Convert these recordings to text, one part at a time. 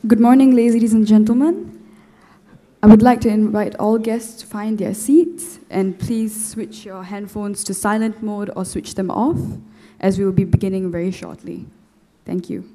Good morning, ladies and gentlemen. I would like to invite all guests to find their seats, and please switch your handphones to silent mode or switch them off, as we will be beginning very shortly. Thank you.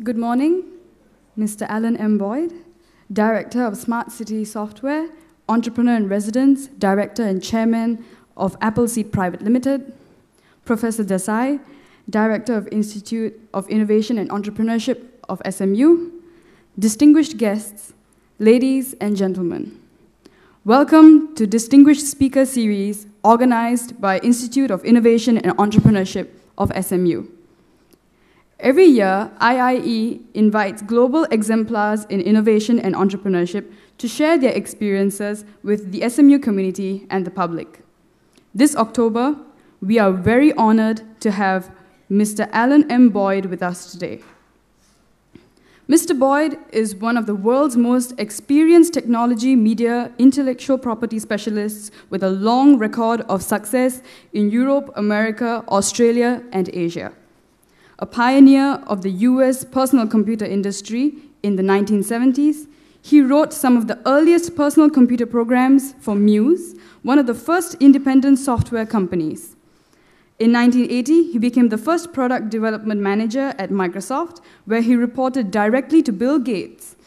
Good morning, Mr. Alan M. Boyd, Director of Smartcity Software, Entrepreneur in Residence, Director and Chairman of Appleseed Private Limited, Professor Desai, Director of Institute of Innovation and Entrepreneurship of SMU, distinguished guests, ladies and gentlemen. Welcome to Distinguished Speaker Series organized by Institute of Innovation and Entrepreneurship of SMU. Every year, IIE invites global exemplars in innovation and entrepreneurship to share their experiences with the SMU community and the public. This October, we are very honored to have Mr. Alan M. Boyd with us today. Mr. Boyd is one of the world's most experienced technology, media, intellectual property specialists with a long record of success in Europe, America, Australia, and Asia. A pioneer of the US personal computer industry in the 1970s, he wrote some of the earliest personal computer programs for Muse, one of the first independent software companies. In 1980, he became the first product development manager at Microsoft, where he reported directly to Bill Gates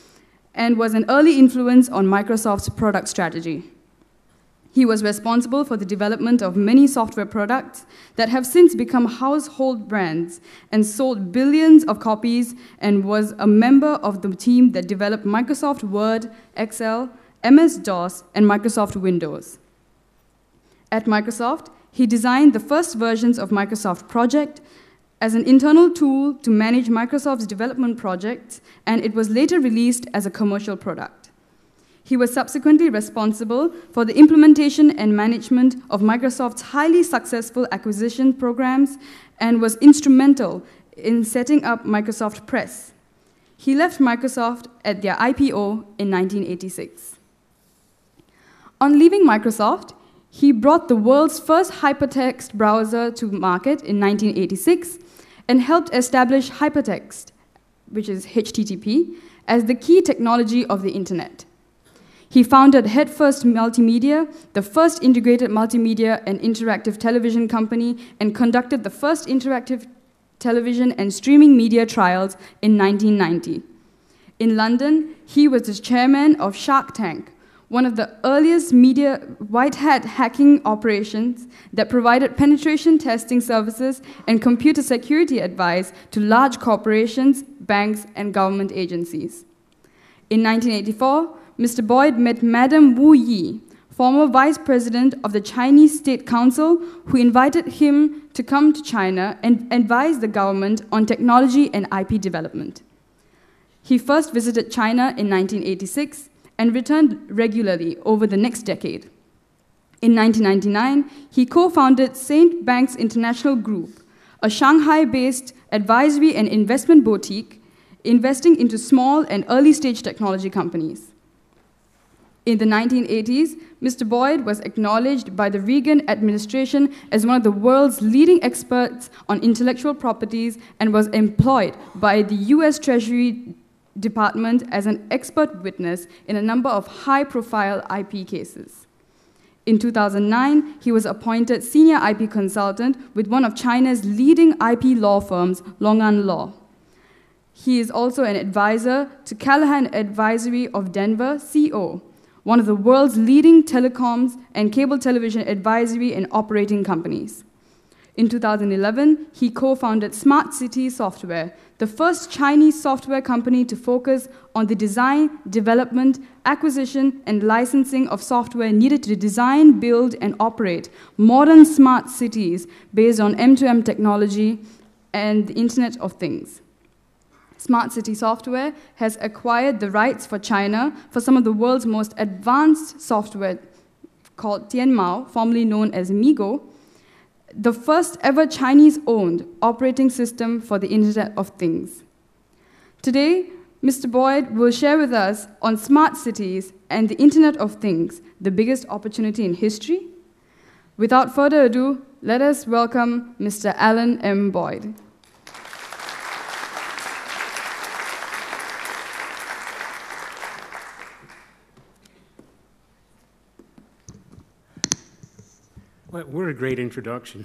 and was an early influence on Microsoft's product strategy. He was responsible for the development of many software products that have since become household brands and sold billions of copies, and was a member of the team that developed Microsoft Word, Excel, MS-DOS, and Microsoft Windows. At Microsoft, he designed the first versions of Microsoft Project as an internal tool to manage Microsoft's development projects, and it was later released as a commercial product. He was subsequently responsible for the implementation and management of Microsoft's highly successful acquisition programs and was instrumental in setting up Microsoft Press. He left Microsoft at their IPO in 1986. On leaving Microsoft, he brought the world's first hypertext browser to market in 1986 and helped establish hypertext, which is HTTP, as the key technology of the internet. He founded Headfirst Multimedia, the first integrated multimedia and interactive television company, and conducted the first interactive television and streaming media trials in 1990. In London, he was the chairman of Shark Tank, one of the earliest media white hat hacking operations that provided penetration testing services and computer security advice to large corporations, banks, and government agencies. In 1984, Mr. Boyd met Madame Wu Yi, former vice president of the Chinese State Council, who invited him to come to China and advise the government on technology and IP development. He first visited China in 1986 and returned regularly over the next decade. In 1999, he co-founded St. Banks International Group, a Shanghai-based advisory and investment boutique investing into small and early-stage technology companies. In the 1980s, Mr. Boyd was acknowledged by the Reagan administration as one of the world's leading experts on intellectual properties and was employed by the US Treasury Department as an expert witness in a number of high-profile IP cases. In 2009, he was appointed senior IP consultant with one of China's leading IP law firms, Longan Law. He is also an advisor to Callahan Advisory of Denver, CO, one of the world's leading telecoms and cable television advisory and operating companies. In 2011, he co-founded Smartcity Software, the first Chinese software company to focus on the design, development, acquisition, and licensing of software needed to design, build, and operate modern smart cities based on M2M technology and the Internet of Things. Smartcity Software has acquired the rights for China for some of the world's most advanced software called Tianmao, formerly known as MiGo, the first ever Chinese-owned operating system for the Internet of Things. Today, Mr. Boyd will share with us on smart cities and the Internet of Things, the biggest opportunity in history. Without further ado, let us welcome Mr. Alan M. Boyd. Well, what a great introduction.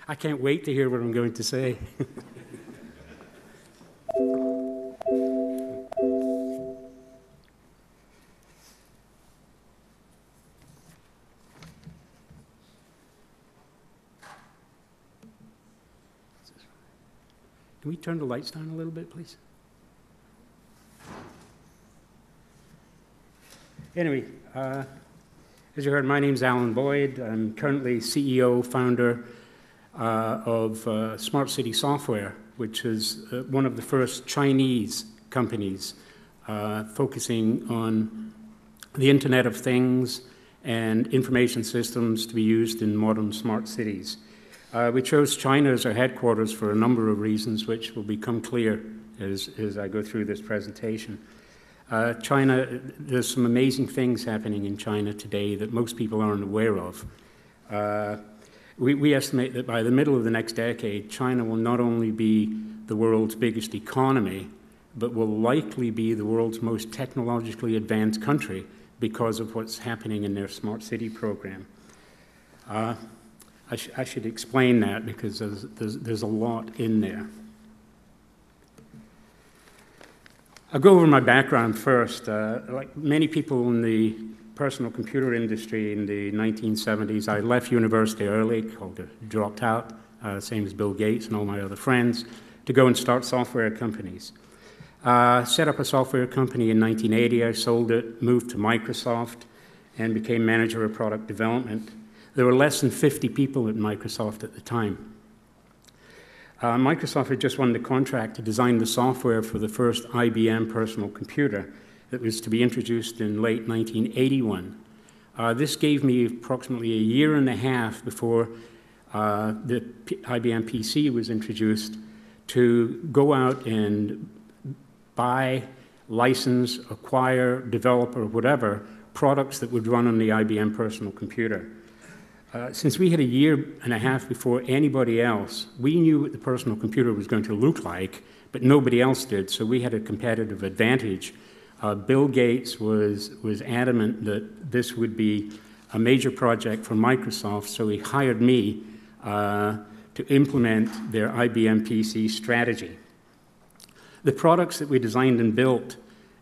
I can't wait to hear what I'm going to say. Can we turn the lights down a little bit, please? Anyway, as you heard, my name's Alan Boyd. I'm currently CEO, founder of Smartcity Software, which is one of the first Chinese companies focusing on the Internet of Things and information systems to be used in modern smart cities. We chose China as our headquarters for a number of reasons, which will become clear as I go through this presentation. China, there's some amazing things happening in China today that most people aren't aware of. We estimate that by the middle of the next decade, China will not only be the world's biggest economy, but will likely be the world's most technologically advanced country because of what's happening in their smart city program. I should explain that because there's a lot in there. I'll go over my background first. Like many people in the personal computer industry in the 1970s, I left university early, dropped out, same as Bill Gates and all my other friends, to go and start software companies. Set up a software company in 1980. I sold it, moved to Microsoft, and became manager of product development. There were less than 50 people at Microsoft at the time. Microsoft had just won the contract to design the software for the first IBM personal computer that was to be introduced in late 1981. This gave me approximately a year and a half before the IBM PC was introduced to go out and buy, license, acquire, develop, or whatever products that would run on the IBM personal computer. Since we had a year and a half before anybody else, we knew what the personal computer was going to look like, but nobody else did, so we had a competitive advantage. Bill Gates was adamant that this would be a major project for Microsoft, so he hired me to implement their IBM PC strategy. The products that we designed and built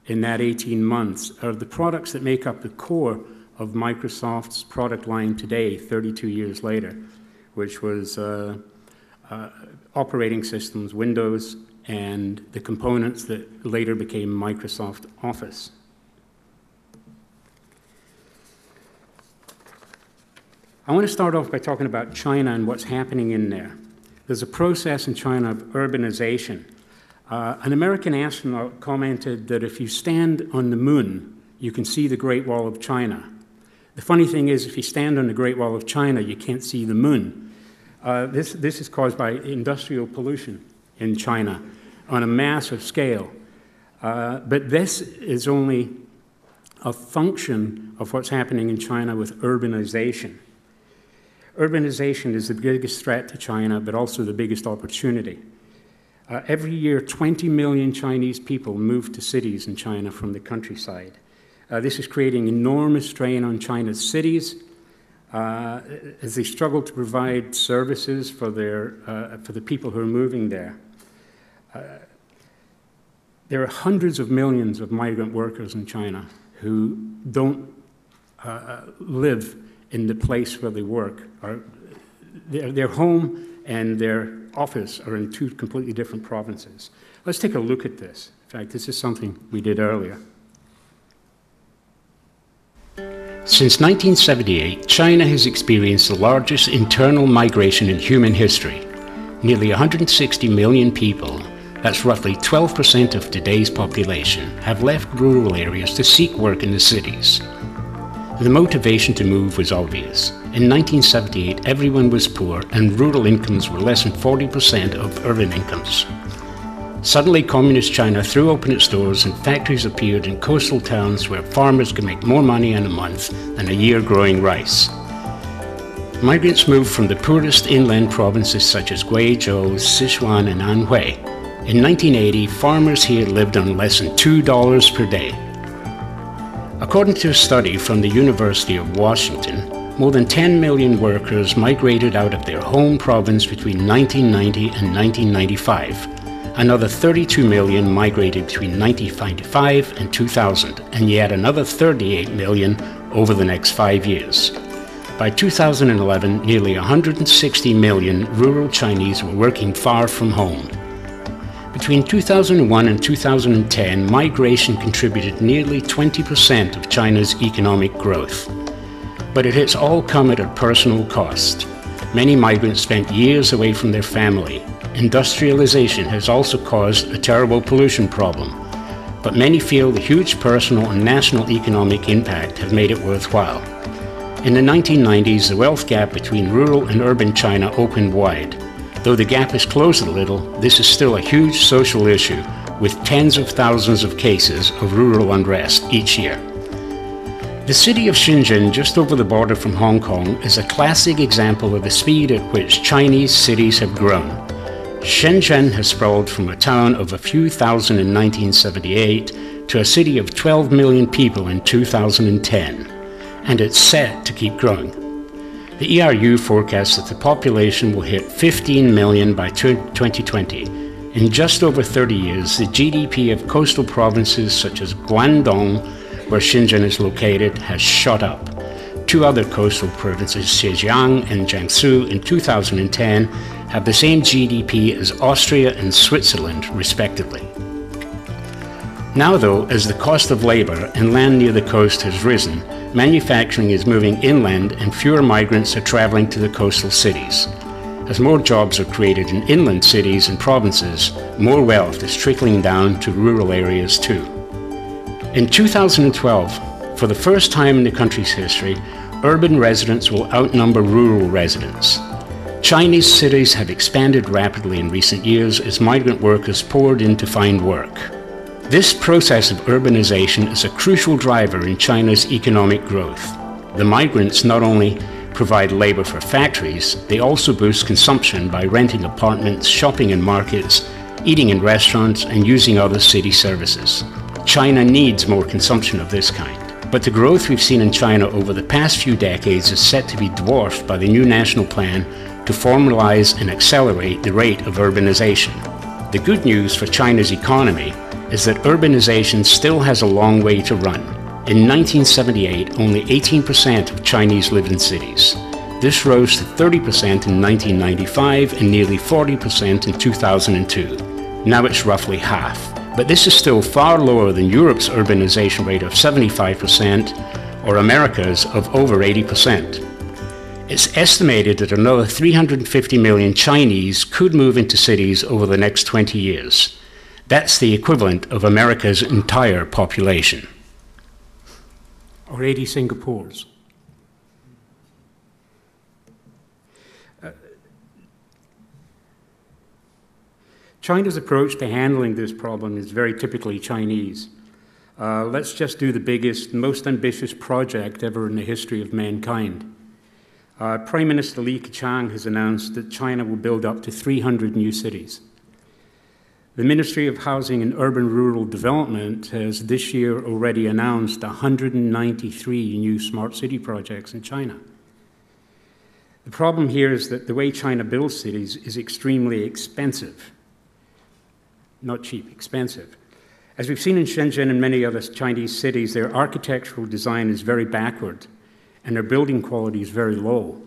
in that 18 months are the products that make up the core of Microsoft's product line today, 32 years later, which was operating systems, Windows, and the components that later became Microsoft Office. I want to start off by talking about China and what's happening in there. There's a process in China of urbanization. An American astronaut commented that if you stand on the moon, you can see the Great Wall of China. The funny thing is, if you stand on the Great Wall of China, you can't see the moon. This is caused by industrial pollution in China on a massive scale. But this is only a function of what's happening in China with urbanization. Urbanization is the biggest threat to China, but also the biggest opportunity. Every year, 20 million Chinese people move to cities in China from the countryside. This is creating enormous strain on China's cities as they struggle to provide services for the people who are moving there. There are hundreds of millions of migrant workers in China who don't live in the place where they work. Their home and their office are in two completely different provinces. Let's take a look at this. In fact, this is something we did earlier. Since 1978, China has experienced the largest internal migration in human history. Nearly 160 million people, that's roughly 12% of today's population, have left rural areas to seek work in the cities. The motivation to move was obvious. In 1978, everyone was poor and rural incomes were less than 40% of urban incomes. Suddenly, Communist China threw open its doors and factories appeared in coastal towns where farmers could make more money in a month than a year growing rice. Migrants moved from the poorest inland provinces such as Guizhou, Sichuan, and Anhui. In 1980, farmers here lived on less than $2 per day. According to a study from the University of Washington, more than 10 million workers migrated out of their home province between 1990 and 1995. Another 32 million migrated between 1995 and 2000, and yet another 38 million over the next 5 years. By 2011, nearly 160 million rural Chinese were working far from home. Between 2001 and 2010, migration contributed nearly 20% of China's economic growth. But it has all come at a personal cost. Many migrants spent years away from their family. Industrialization has also caused a terrible pollution problem. But many feel the huge personal and national economic impact have made it worthwhile. In the 1990s, the wealth gap between rural and urban China opened wide. Though the gap has closed a little, this is still a huge social issue, with tens of thousands of cases of rural unrest each year. The city of Shenzhen, just over the border from Hong Kong, is a classic example of the speed at which Chinese cities have grown. Shenzhen has sprawled from a town of a few thousand in 1978 to a city of 12 million people in 2010, and it's set to keep growing. The ERU forecasts that the population will hit 15 million by 2020. In just over 30 years, the GDP of coastal provinces such as Guangdong, where Shenzhen is located, has shot up. Two other coastal provinces, Zhejiang and Jiangsu, in 2010 have the same GDP as Austria and Switzerland, respectively. Now, though, as the cost of labor and land near the coast has risen, manufacturing is moving inland and fewer migrants are traveling to the coastal cities. As more jobs are created in inland cities and provinces, more wealth is trickling down to rural areas too. In 2012, for the first time in the country's history, urban residents will outnumber rural residents. Chinese cities have expanded rapidly in recent years as migrant workers poured in to find work. This process of urbanization is a crucial driver in China's economic growth. The migrants not only provide labor for factories, they also boost consumption by renting apartments, shopping in markets, eating in restaurants, and using other city services. China needs more consumption of this kind. But the growth we've seen in China over the past few decades is set to be dwarfed by the new national plan to formalize and accelerate the rate of urbanization. The good news for China's economy is that urbanization still has a long way to run. In 1978, only 18% of Chinese lived in cities. This rose to 30% in 1995 and nearly 40% in 2002. Now it's roughly half. But this is still far lower than Europe's urbanization rate of 75% or America's of over 80%. It's estimated that another 350 million Chinese could move into cities over the next 20 years. That's the equivalent of America's entire population. Or 80 Singapores. China's approach to handling this problem is very typically Chinese. Let's just do the biggest, most ambitious project ever in the history of mankind. Prime Minister Li Keqiang has announced that China will build up to 300 new cities. The Ministry of Housing and Urban-Rural Development has this year already announced 193 new smart city projects in China. The problem here is that the way China builds cities is extremely expensive. Not cheap, expensive. As we've seen in Shenzhen and many other Chinese cities, their architectural design is very backward, and their building quality is very low.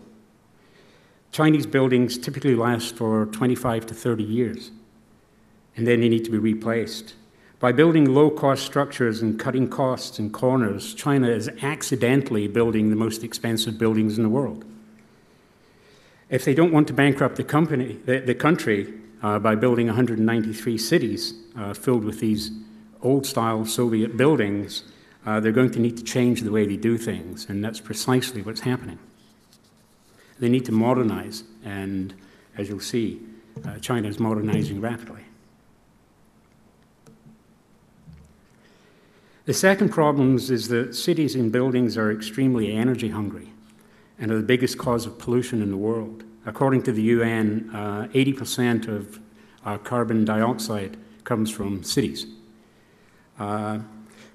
Chinese buildings typically last for 25 to 30 years, and then they need to be replaced. By building low-cost structures and cutting costs in corners, China is accidentally building the most expensive buildings in the world. If they don't want to bankrupt the country by building 193 cities filled with these old-style Soviet buildings, they're going to need to change the way they do things, and that's precisely what's happening. They need to modernize, and as you'll see, China is modernizing rapidly. The second problem is that cities and buildings are extremely energy hungry and are the biggest cause of pollution in the world. According to the UN, 80% of carbon dioxide comes from cities.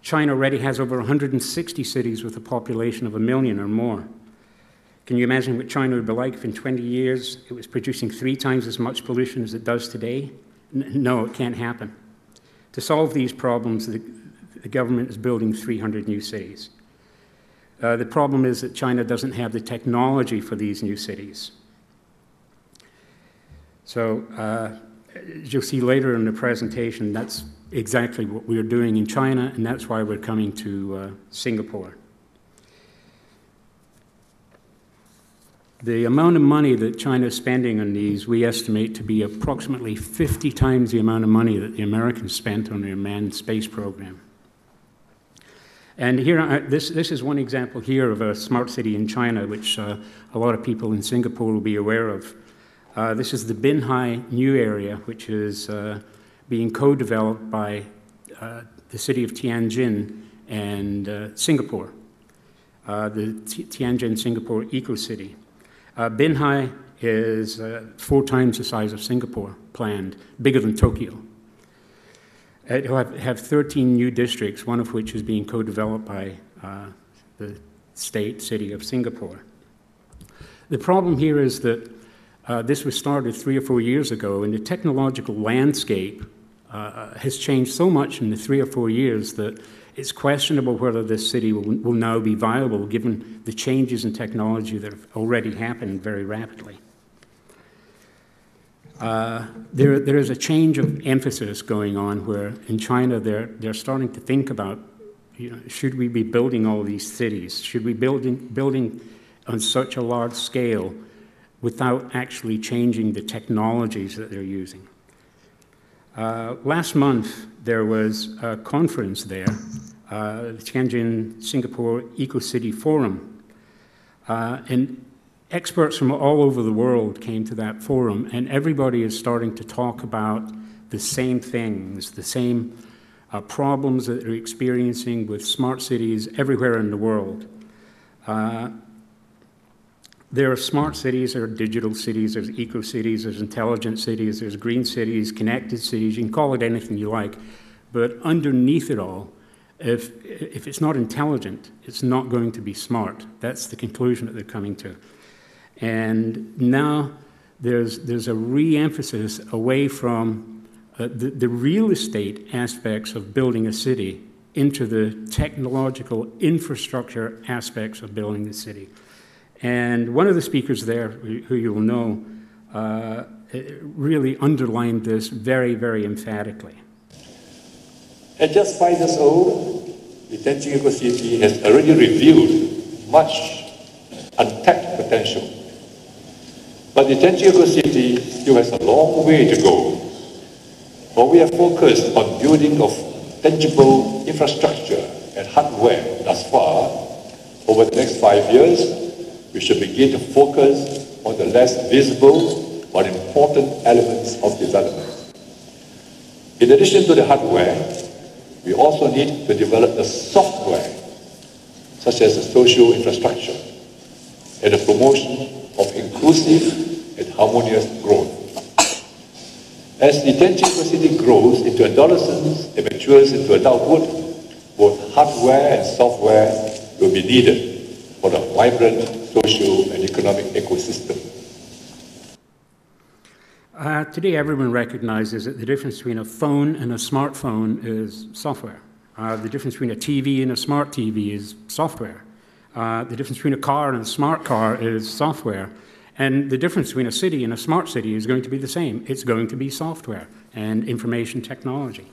China already has over 160 cities with a population of 1 million or more. Can you imagine what China would be like if in 20 years it was producing 3 times as much pollution as it does today? No, it can't happen. To solve these problems, the government is building 300 new cities. The problem is that China doesn't have the technology for these new cities. So, as you'll see later in the presentation, that's exactly what we're doing in China, and that's why we're coming to Singapore. The amount of money that China is spending on these, we estimate to be approximately 50 times the amount of money that the Americans spent on their manned space program. And here, this is one example here of a smart city in China, which a lot of people in Singapore will be aware of. This is the Binhai new area, which is being co-developed by the city of Tianjin and Singapore, the Tianjin-Singapore eco-city. Binhai is 4 times the size of Singapore, planned, bigger than Tokyo. It will have 13 new districts, one of which is being co-developed by the city of Singapore. The problem here is that this was started 3 or 4 years ago, and the technological landscape has changed so much in the 3 or 4 years that it's questionable whether this city will now be viable given the changes in technology that have already happened very rapidly. There is a change of emphasis going on where in China they're starting to think about, should we be building all these cities? Should we be building on such a large scale without actually changing the technologies that they're using? Last month, there was a conference there, the Tianjin Singapore Eco-City Forum, and experts from all over the world came to that forum, and everybody is starting to talk about the same things, the same problems that they're experiencing with smart cities everywhere in the world. There are smart cities, there are digital cities, there's eco-cities, there's intelligent cities, there's green cities, connected cities, you can call it anything you like, but underneath it all, if it's not intelligent, it's not going to be smart. That's the conclusion that they're coming to. And now there's a re-emphasis away from the real estate aspects of building a city into the technological infrastructure aspects of building the city. And one of the speakers there, who you'll know, really underlined this very, very emphatically. At just 5 years old, the Tianjin Eco-City has already revealed much untapped potential. But the Tianjin Eco-City still has a long way to go. But we are focused on building of tangible infrastructure and hardware thus far. Over the next 5 years, we should begin to focus on the less visible but important elements of development. In addition to the hardware, we also need to develop the software, such as the social infrastructure and the promotion of inclusive and harmonious growth. As the Tianjin City grows into adolescence and matures into adulthood, both hardware and software will be needed for the vibrant social and economic ecosystem. Today, everyone recognizes that the difference between a phone and a smartphone is software. The difference between a TV and a smart TV is software. The difference between a car and a smart car is software. And the difference between a city and a smart city is going to be the same. It's going to be software and information technology.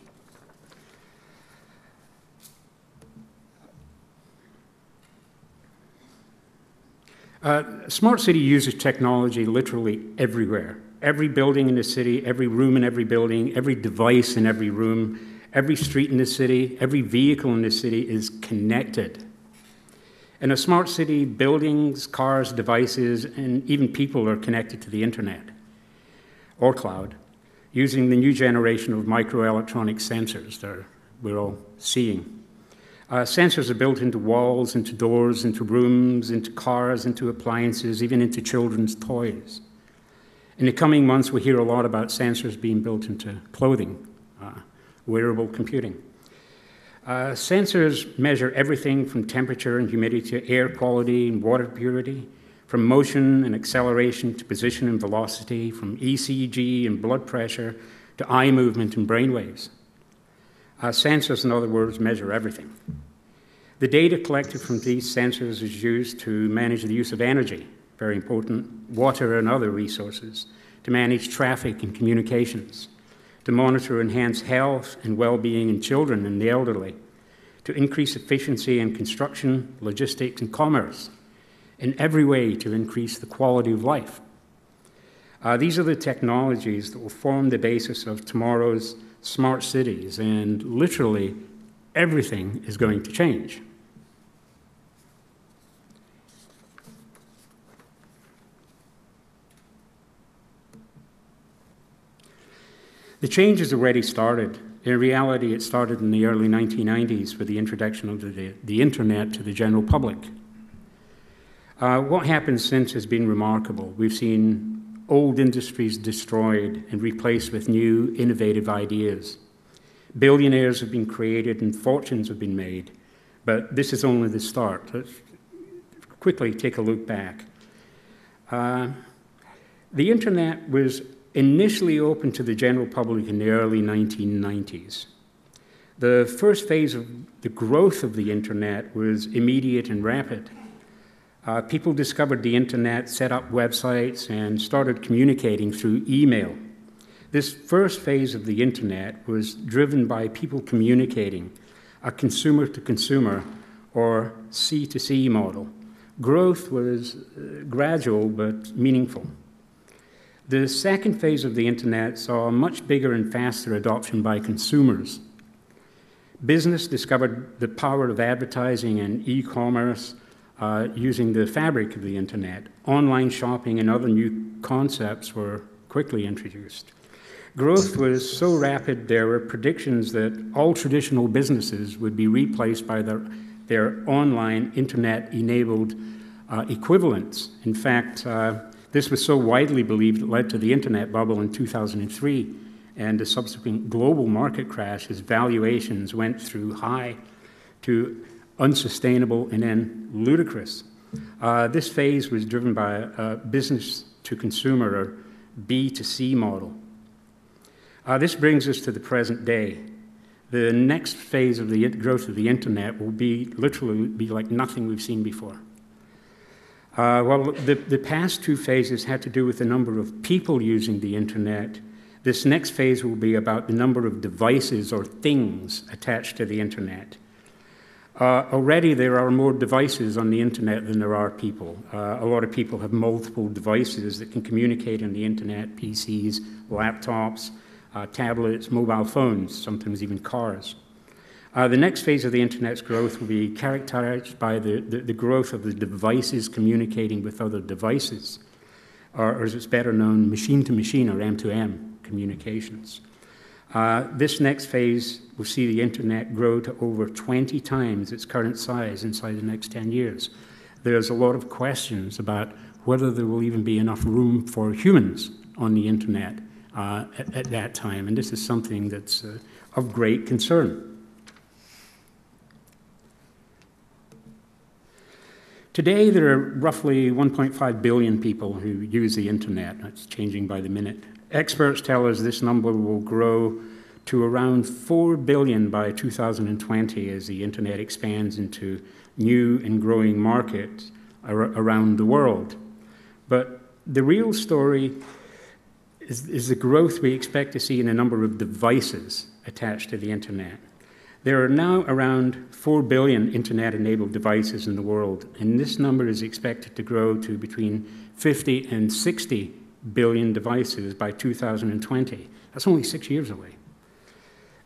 Smart city uses technology literally everywhere. Every building in the city, every room in every building, every device in every room, every street in the city, every vehicle in the city is connected. In a smart city, buildings, cars, devices, and even people are connected to the internet or cloud using the new generation of microelectronic sensors that we're all seeing. Sensors are built into walls, into doors, into rooms, into cars, into appliances, even into children's toys. In the coming months, we'll hear a lot about sensors being built into clothing, wearable computing. Sensors measure everything from temperature and humidity to air quality and water purity, from motion and acceleration to position and velocity, from ECG and blood pressure to eye movement and brain waves. Sensors, in other words, measure everything. The data collected from these sensors is used to manage the use of energy, very important, water and other resources, to manage traffic and communications, to monitor and enhance health and well-being in children and the elderly, to increase efficiency in construction, logistics, and commerce, in every way to increase the quality of life. These are the technologies that will form the basis of tomorrow's smart cities, and literally everything is going to change. The change has already started. In reality, it started in the early 1990s with the introduction of the internet to the general public. What happened since has been remarkable. We've seen old industries destroyed and replaced with new, innovative ideas. Billionaires have been created and fortunes have been made, but this is only the start. Let's quickly take a look back. The internet was initially open to the general public in the early 1990s. The first phase of the growth of the internet was immediate and rapid. People discovered the internet, set up websites, and started communicating through email. This first phase of the internet was driven by people communicating, a consumer-to-consumer or C-to-C model. Growth was gradual but meaningful. The second phase of the internet saw a much bigger and faster adoption by consumers. Business discovered the power of advertising and e-commerce using the fabric of the internet. Online shopping and other new concepts were quickly introduced. Growth was so rapid, there were predictions that all traditional businesses would be replaced by their online internet-enabled equivalents. In fact, this was so widely believed it led to the internet bubble in 2003 and the subsequent global market crash as valuations went through high to unsustainable and then ludicrous. This phase was driven by a business-to-consumer or B2C model. This brings us to the present day. The next phase of the growth of the internet will literally be like nothing we've seen before. Well, the past two phases had to do with the number of people using the internet. This next phase will be about the number of devices or things attached to the internet. Already there are more devices on the internet than there are people. A lot of people have multiple devices that can communicate on the internet, PCs, laptops, tablets, mobile phones, sometimes even cars. The next phase of the internet's growth will be characterized by the growth of the devices communicating with other devices, or as it's better known, machine-to-machine or M2M communications. This next phase will see the internet grow to over 20 times its current size inside the next 10 years. There's a lot of questions about whether there will even be enough room for humans on the internet at that time, and this is something that's of great concern. Today, there are roughly 1.5 billion people who use the internet. That's changing by the minute. Experts tell us this number will grow to around 4 billion by 2020 as the internet expands into new and growing markets around the world. But the real story is the growth we expect to see in the number of devices attached to the internet. There are now around 4 billion internet-enabled devices in the world, and this number is expected to grow to between 50 and 60 billion devices by 2020. That's only 6 years away.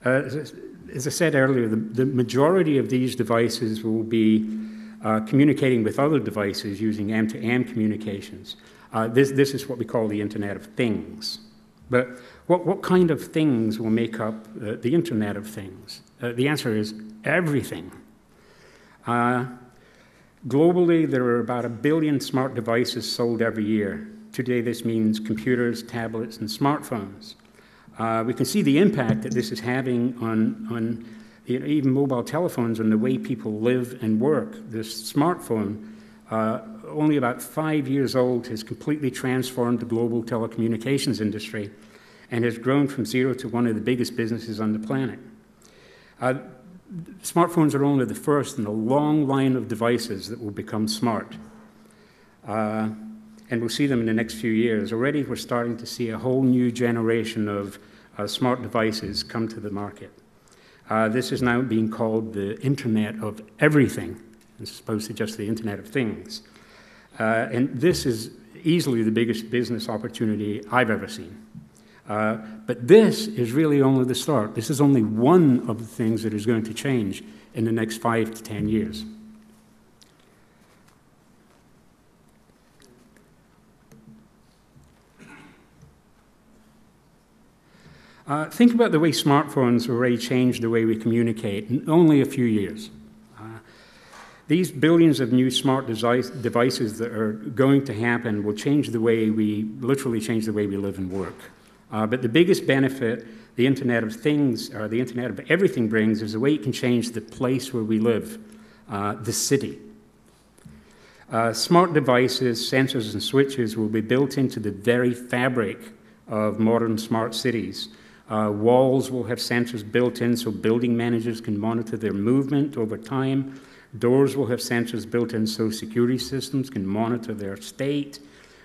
As I said earlier, the majority of these devices will be communicating with other devices using M-to-M communications. This is what we call the Internet of Things. But what kind of things will make up the Internet of Things? The answer is everything. Globally, there are about 1 billion smart devices sold every year. Today, this means computers, tablets, and smartphones. We can see the impact that this is having on even mobile telephones and the way people live and work. This smartphone, only about 5 years old, has completely transformed the global telecommunications industry and has grown from zero to one of the biggest businesses on the planet. Smartphones are only the first in a long line of devices that will become smart. And we'll see them in the next few years. Already we're starting to see a whole new generation of smart devices come to the market. This is now being called the Internet of Everything, as opposed to just the Internet of Things. And this is easily the biggest business opportunity I've ever seen. But this is really only the start. This is only one of the things that is going to change in the next 5 to 10 years. Think about the way smartphones have already changed the way we communicate in only a few years. These billions of new smart devices that are going to happen will change the way literally change the way we live and work. But the biggest benefit the Internet of Things, or the Internet of Everything brings, is the way it can change the place where we live, the city. Smart devices, sensors, and switches will be built into the very fabric of modern smart cities. Walls will have sensors built in so building managers can monitor their movement over time. Doors will have sensors built in so security systems can monitor their state.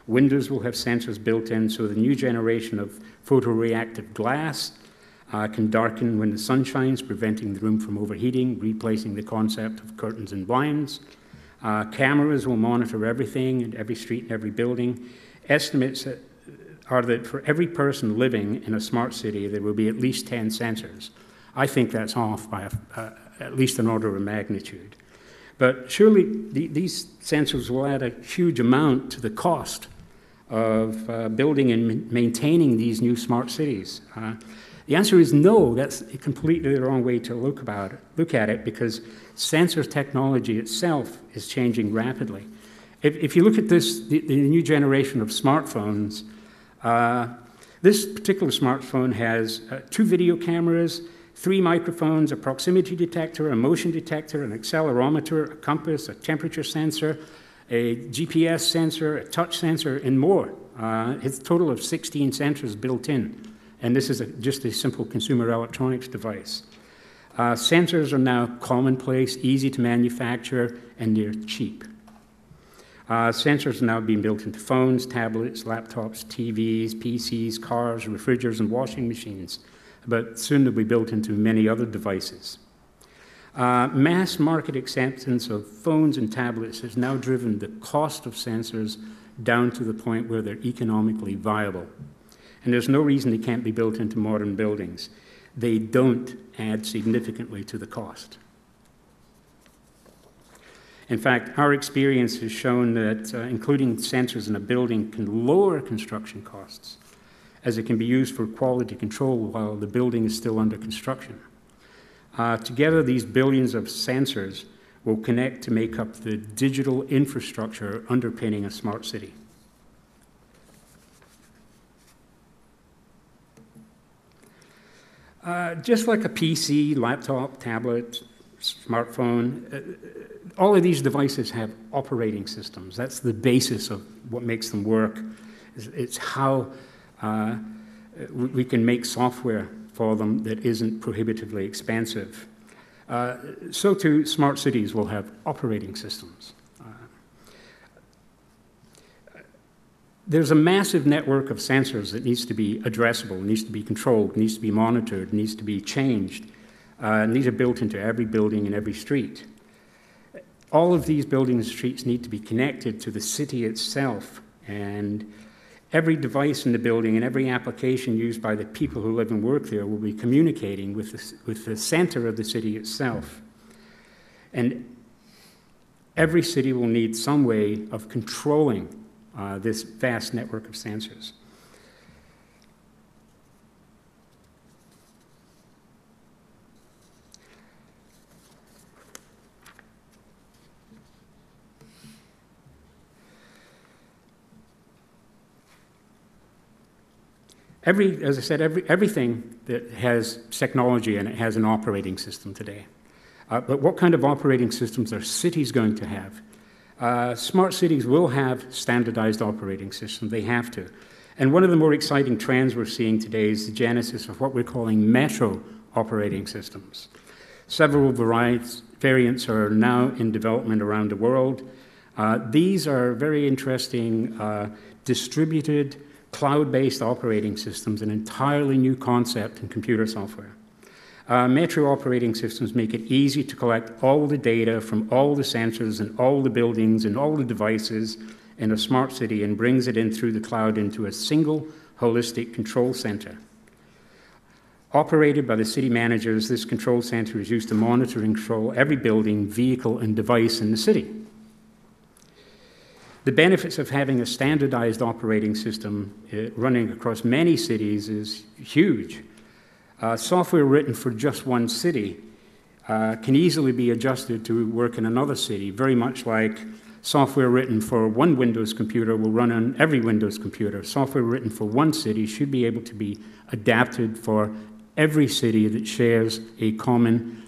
Windows will have sensors built in so the new generation of photoreactive glass can darken when the sun shines, preventing the room from overheating, replacing the concept of curtains and blinds. Cameras will monitor everything in every street and every building. Estimates are that for every person living in a smart city, there will be at least 10 sensors. I think that's off by at least an order of magnitude. But surely these sensors will add a huge amount to the cost of building and maintaining these new smart cities. The answer is no. That's completely the wrong way to look at it, because sensor technology itself is changing rapidly. If you look at the new generation of smartphones, this particular smartphone has 2 video cameras, 3 microphones, a proximity detector, a motion detector, an accelerometer, a compass, a temperature sensor, a GPS sensor, a touch sensor, and more. It's a total of 16 sensors built in, and this is just a simple consumer electronics device. Sensors are now commonplace, easy to manufacture, and they're cheap. Sensors are now being built into phones, tablets, laptops, TVs, PCs, cars, refrigerators, and washing machines, but soon they'll be built into many other devices. Mass market acceptance of phones and tablets has now driven the cost of sensors down to the point where they're economically viable. And there's no reason they can't be built into modern buildings. They don't add significantly to the cost. In fact, our experience has shown that including sensors in a building can lower construction costs. as it can be used for quality control while the building is still under construction. Together, these billions of sensors will connect to make up the digital infrastructure underpinning a smart city. Just like a PC, laptop, tablet, smartphone, all of these devices have operating systems. That's the basis of what makes them work. It's how we can make software for them that isn't prohibitively expensive. So too, smart cities will have operating systems. There's a massive network of sensors that needs to be addressable, needs to be controlled, needs to be monitored, needs to be changed. And these are built into every building and every street. All of these buildings and streets need to be connected to the city itself, and every device in the building and every application used by the people who live and work there will be communicating with the center of the city itself. And every city will need some way of controlling this vast network of sensors. As I said, everything that has technology in it has an operating system today. But what kind of operating systems are cities going to have? Smart cities will have standardized operating systems. They have to. And one of the more exciting trends we're seeing today is the genesis of what we're calling metro operating systems. Several variants are now in development around the world. These are very interesting distributed cloud-based operating systems, an entirely new concept in computer software. Metro operating systems make it easy to collect all the data from all the sensors and all the buildings and all the devices in a smart city and brings it in through the cloud into a single holistic control center. Operated by the city managers, this control center is used to monitor and control every building, vehicle, and device in the city. The benefits of having a standardized operating system running across many cities is huge. Software written for just one city can easily be adjusted to work in another city, very much like software written for one Windows computer will run on every Windows computer. Software written for one city should be able to be adapted for every city that shares a common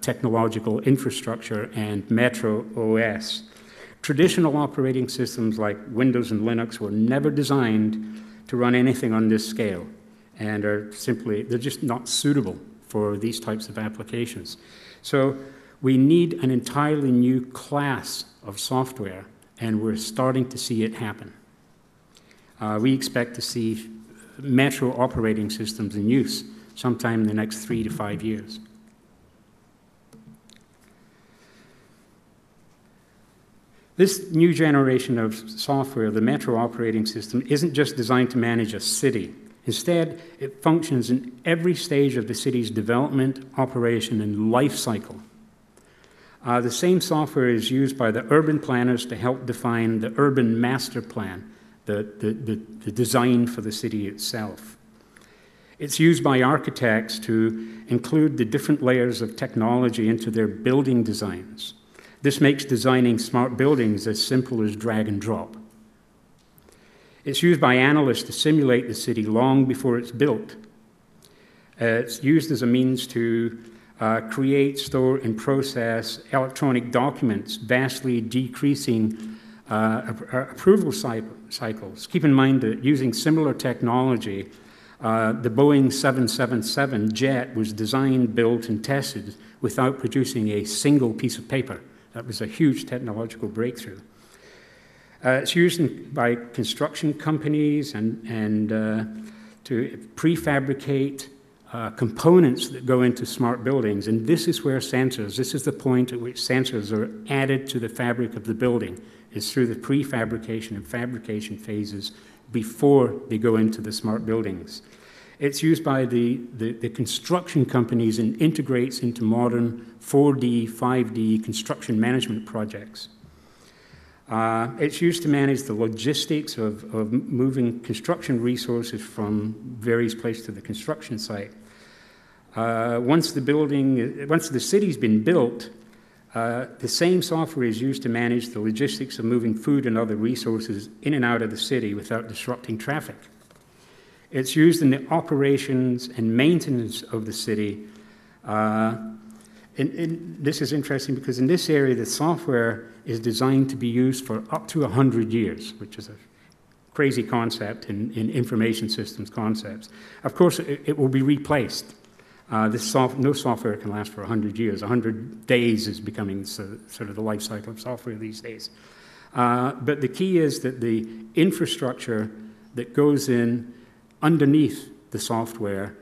technological infrastructure and Metro OS. Traditional operating systems like Windows and Linux were never designed to run anything on this scale and they're just not suitable for these types of applications. So we need an entirely new class of software, and we're starting to see it happen. We expect to see metro operating systems in use sometime in the next 3 to 5 years. This new generation of software, the metro operating system, isn't just designed to manage a city. Instead, it functions in every stage of the city's development, operation, and life cycle. The same software is used by the urban planners to help define the urban master plan, the design for the city itself. It's used by architects to include the different layers of technology into their building designs. This makes designing smart buildings as simple as drag and drop. It's used by analysts to simulate the city long before it's built. It's used as a means to create, store, and process electronic documents, vastly decreasing approval cycles. Keep in mind that using similar technology, the Boeing 777 jet was designed, built, and tested without producing a single piece of paper. That was a huge technological breakthrough. It's used by construction companies and to prefabricate components that go into smart buildings. And this is where this is the point at which sensors are added to the fabric of the building, is through the prefabrication and fabrication phases before they go into the smart buildings. It's used by the construction companies and integrates into modern 4D, 5D construction management projects. It's used to manage the logistics of moving construction resources from various places to the construction site. Once the city's been built, the same software is used to manage the logistics of moving food and other resources in and out of the city without disrupting traffic. It's used in the operations and maintenance of the city. This is interesting because in this area, the software is designed to be used for up to 100 years, which is a crazy concept in information systems concepts. Of course, it will be replaced. No software can last for 100 years. 100 days is becoming sort of the life cycle of software these days. But the key is that the infrastructure that goes in underneath the software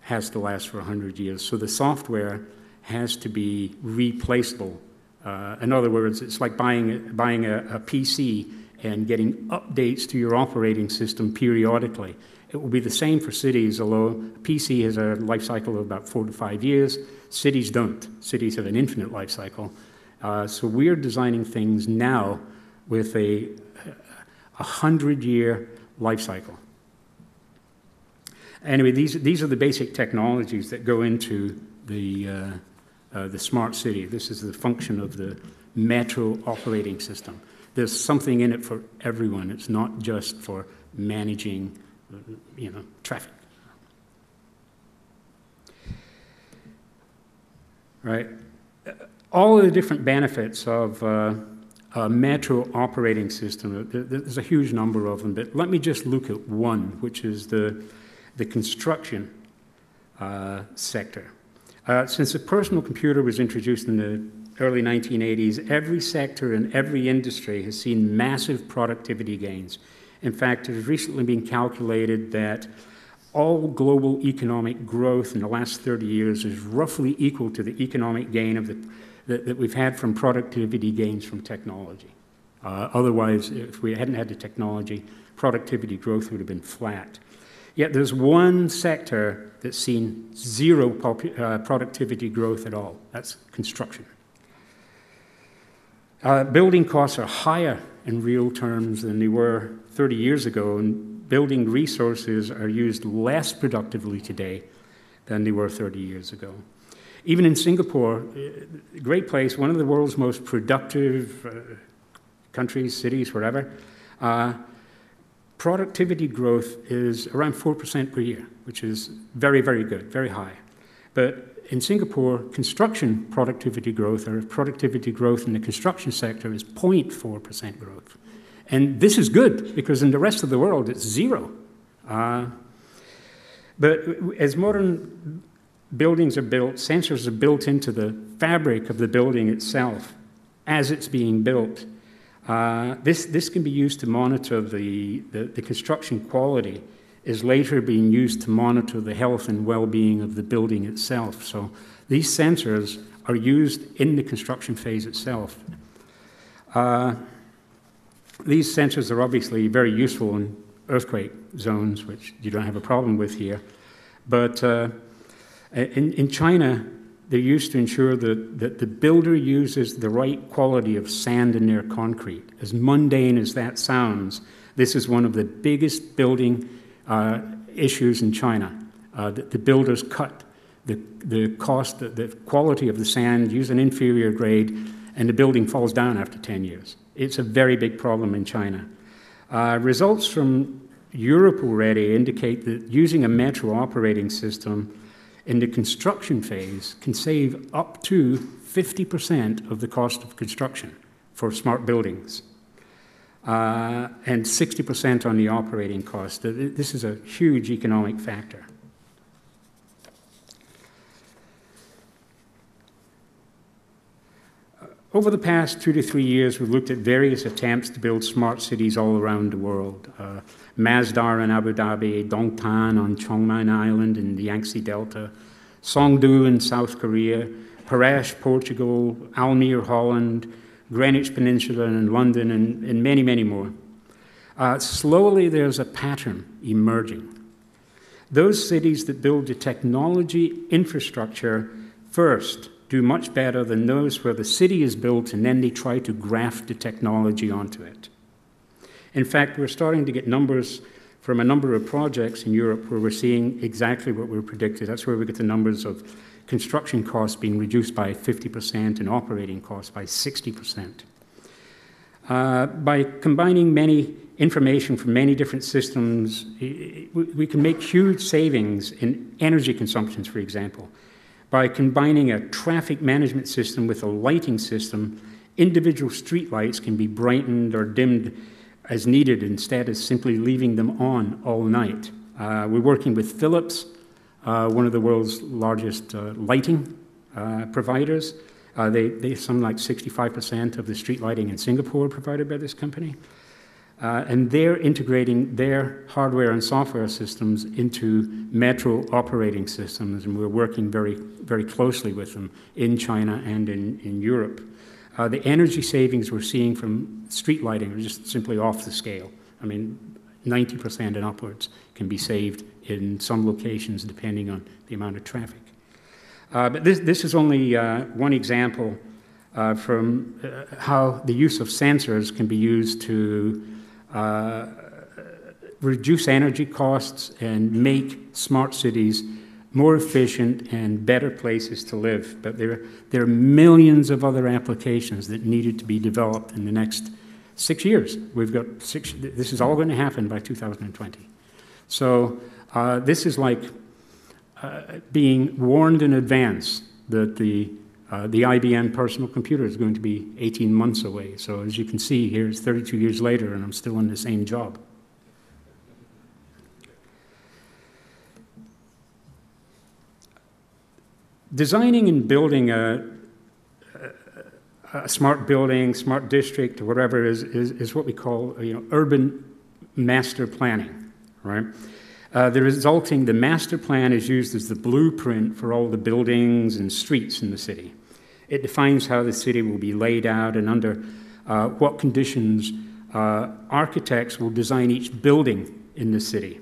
has to last for 100 years. So the software has to be replaceable. In other words, it's like buying a PC and getting updates to your operating system periodically. It will be the same for cities, although a PC has a life cycle of about 4 to 5 years. Cities don't. Cities have an infinite life cycle. So we're designing things now with a 100-year life cycle. Anyway, these are the basic technologies that go into the smart city. This is the function of the metro operating system. There's something in it for everyone. It's not just for managing, traffic. Right? All of the different benefits of a metro operating system, there's a huge number of them, but let me just look at one, which is the construction sector. Since the personal computer was introduced in the early 1980s, every sector and every industry has seen massive productivity gains. In fact, it has recently been calculated that all global economic growth in the last 30 years is roughly equal to the economic gain that we've had from productivity gains from technology. Otherwise, if we hadn't had the technology, productivity growth would have been flat. Yet there's one sector that's seen zero productivity growth at all. That's construction. Building costs are higher in real terms than they were 30 years ago, and building resources are used less productively today than they were 30 years ago. Even in Singapore, a great place, one of the world's most productive countries, cities, wherever, productivity growth is around 4% per year, which is very, very good, very high. But in Singapore, construction productivity growth, or productivity growth in the construction sector, is 0.4% growth. And this is good, because in the rest of the world, it's zero. But as modern buildings are built, sensors are built into the fabric of the building itself as it's being built. This can be used to monitor the construction quality, is later being used to monitor the health and well-being of the building itself. So these sensors are used in the construction phase itself. These sensors are obviously very useful in earthquake zones, which you don't have a problem with here. But in China, they're used to ensure that the builder uses the right quality of sand in their concrete. As mundane as that sounds, this is one of the biggest building issues in China. The builders cut the quality of the sand, use an inferior grade, and the building falls down after 10 years. It's a very big problem in China. Results from Europe already indicate that using a metro operating system in the construction phase can save up to 50% of the cost of construction for smart buildings, and 60% on the operating cost. This is a huge economic factor. Over the past 2 to 3 years, we've looked at various attempts to build smart cities all around the world. Masdar in Abu Dhabi, Dongtan on Chongmeng Island in the Yangtze Delta, Songdo in South Korea, Paras, Portugal, Almere, Holland, Greenwich Peninsula in London, and many, many more. Slowly, there's a pattern emerging. Those cities that build the technology infrastructure first do much better than those where the city is built and then they try to graft the technology onto it. In fact, we're starting to get numbers from a number of projects in Europe where we're seeing exactly what we predicted. That's where we get the numbers of construction costs being reduced by 50% and operating costs by 60%. By combining many information from many different systems, we can make huge savings in energy consumptions, for example. By combining a traffic management system with a lighting system, individual streetlights can be brightened or dimmed as needed instead of simply leaving them on all night. We're working with Philips, one of the world's largest lighting providers. They some like 65% of the street lighting in Singapore provided by this company. And they're integrating their hardware and software systems into metro operating systems, and we're working very, very closely with them in China and in Europe. The energy savings we're seeing from street lighting are just simply off the scale. I mean, 90% and upwards can be saved in some locations depending on the amount of traffic. But this is only one example from how the use of sensors can be used to reduce energy costs and make smart cities more efficient and better places to live. But there are millions of other applications that needed to be developed in the next 6 years. We've got this is all going to happen by 2020. So this is like being warned in advance that the IBM personal computer is going to be 18 months away. So as you can see here, it's 32 years later and I'm still in the same job. Designing and building a smart building, smart district, or whatever is what we call urban master planning, right? The master plan is used as the blueprint for all the buildings and streets in the city. It defines how the city will be laid out and under what conditions architects will design each building in the city.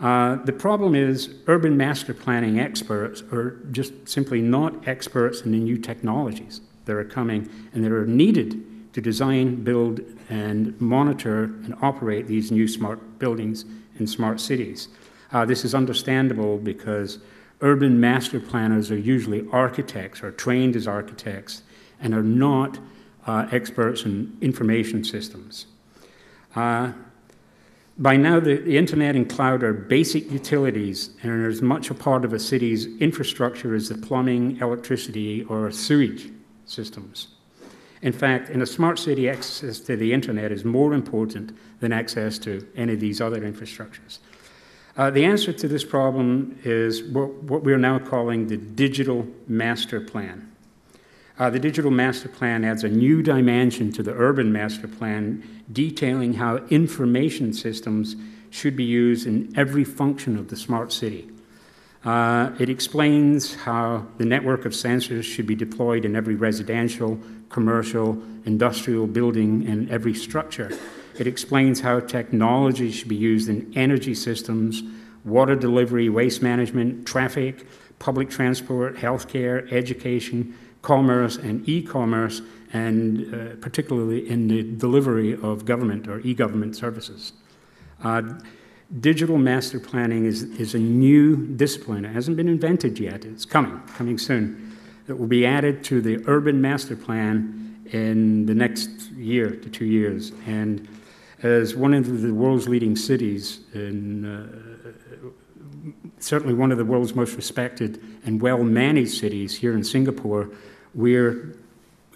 The problem is urban master planning experts are just simply not experts in the new technologies that are coming and that are needed to design, build, and monitor and operate these new smart buildings in smart cities. This is understandable because urban master planners are usually architects or trained as architects and are not experts in information systems. By now, the internet and cloud are basic utilities and are as much a part of a city's infrastructure as the plumbing, electricity, or sewage systems. In fact, in a smart city, access to the internet is more important than access to any of these other infrastructures. The answer to this problem is what we're now calling the digital master plan. The digital master plan adds a new dimension to the urban master plan, detailing how information systems should be used in every function of the smart city. It explains how the network of sensors should be deployed in every residential, commercial, industrial building and every structure. It explains how technology should be used in energy systems, water delivery, waste management, traffic, public transport, healthcare, education, commerce, and e-commerce, and particularly in the delivery of government or e-government services. Digital master planning is a new discipline. It hasn't been invented yet. It's coming soon. It will be added to the urban master plan in the next year to 2 years. And as one of the world's leading cities, certainly one of the world's most respected and well-managed cities here in Singapore, we're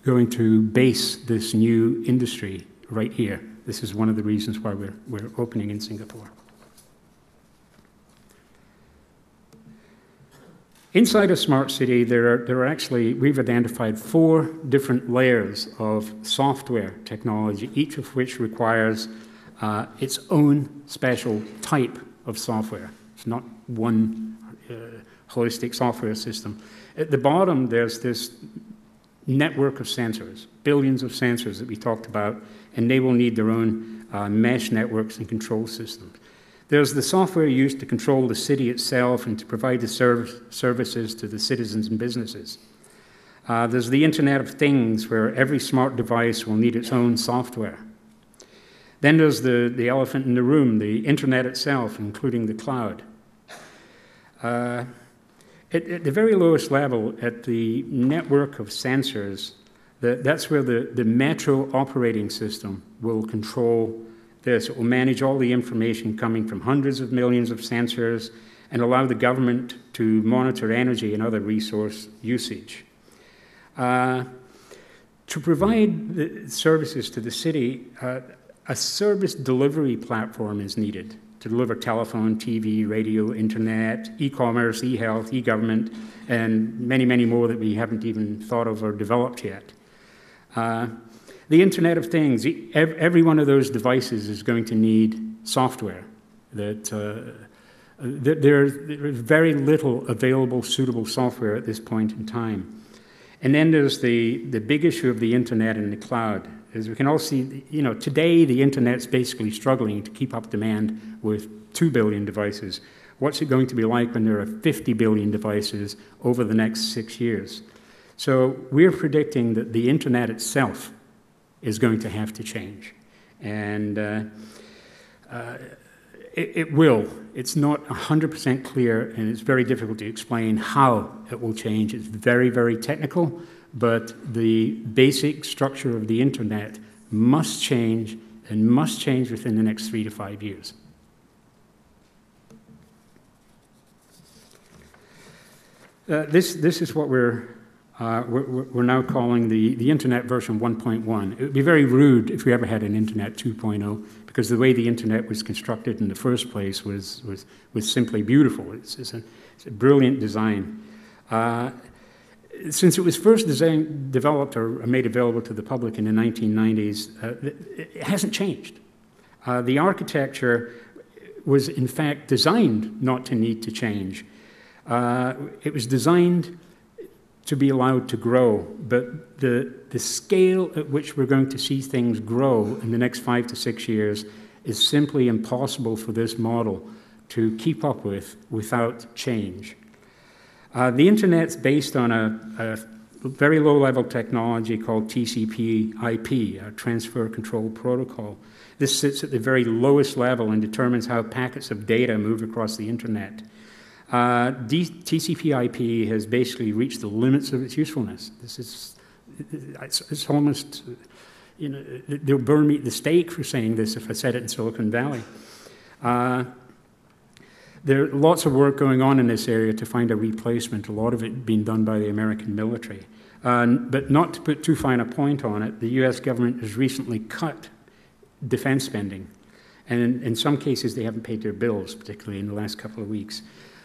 going to base this new industry right here. This is one of the reasons why we're opening in Singapore. Inside a smart city, there are actually, we've identified 4 different layers of software technology, each of which requires its own special type of software. It's not one holistic software system. At the bottom, there's this network of sensors, billions of sensors that we talked about, and they will need their own mesh networks and control systems. There's the software used to control the city itself and to provide the services to the citizens and businesses. There's the Internet of Things, where every smart device will need its own software. Then there's the elephant in the room, the Internet itself, including the cloud. At the very lowest level, at the network of sensors, that's where the metro operating system will control this. It will manage all the information coming from hundreds of millions of sensors and allow the government to monitor energy and other resource usage. To provide the services to the city, a service delivery platform is needed to deliver telephone, TV, radio, internet, e-commerce, e-health, e-government, and many, many more that we haven't even thought of or developed yet. The Internet of Things, every one of those devices is going to need software. There's very little available suitable software at this point in time. And then there's the big issue of the Internet and the cloud. As we can all see, today the Internet's basically struggling to keep up demand with 2 billion devices. What's it going to be like when there are 50 billion devices over the next 6 years? So we're predicting that the Internet itself is going to have to change. And it will. It's not 100% clear, and it's very difficult to explain how it will change. It's very, very technical, but the basic structure of the Internet must change, and must change within the next 3 to 5 years. This is what we're now calling the Internet version 1.1. It would be very rude if we ever had an Internet 2.0, because the way the Internet was constructed in the first place was simply beautiful. It's a brilliant design. Since it was first developed or made available to the public in the 1990s, it hasn't changed. The architecture was, in fact, designed not to need to change. It was designed to be allowed to grow, but the scale at which we're going to see things grow in the next 5 to 6 years is simply impossible for this model to keep up with without change. The Internet's based on a very low-level technology called TCP/IP, a Transfer Control Protocol. This sits at the very lowest level and determines how packets of data move across the Internet. TCP/IP has basically reached the limits of its usefulness. It's almost, they'll burn me at the stake for saying this if I said it in Silicon Valley. There's lots of work going on in this area to find a replacement, a lot of it being done by the American military. But not to put too fine a point on it, the US government has recently cut defense spending. And in some cases, they haven't paid their bills, particularly in the last couple of weeks.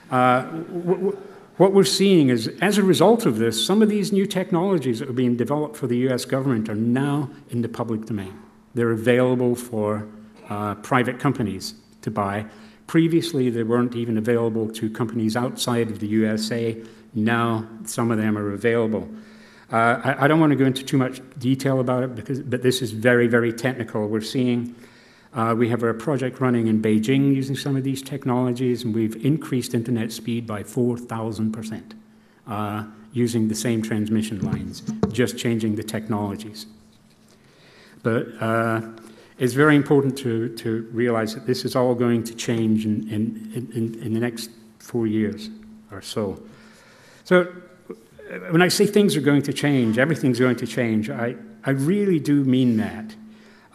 What we're seeing is, as a result of this, some of these new technologies that are being developed for the US government are now in the public domain. They're available for private companies to buy. Previously, they weren't even available to companies outside of the USA. Now, some of them are available. I don't want to go into too much detail about it, but this is very, very technical. We're seeing, we have a project running in Beijing using some of these technologies, and we've increased Internet speed by 4,000% using the same transmission lines, just changing the technologies. But it's very important to realize that this is all going to change in the next 4 years or so. So when I say things are going to change, everything's going to change, I really do mean that.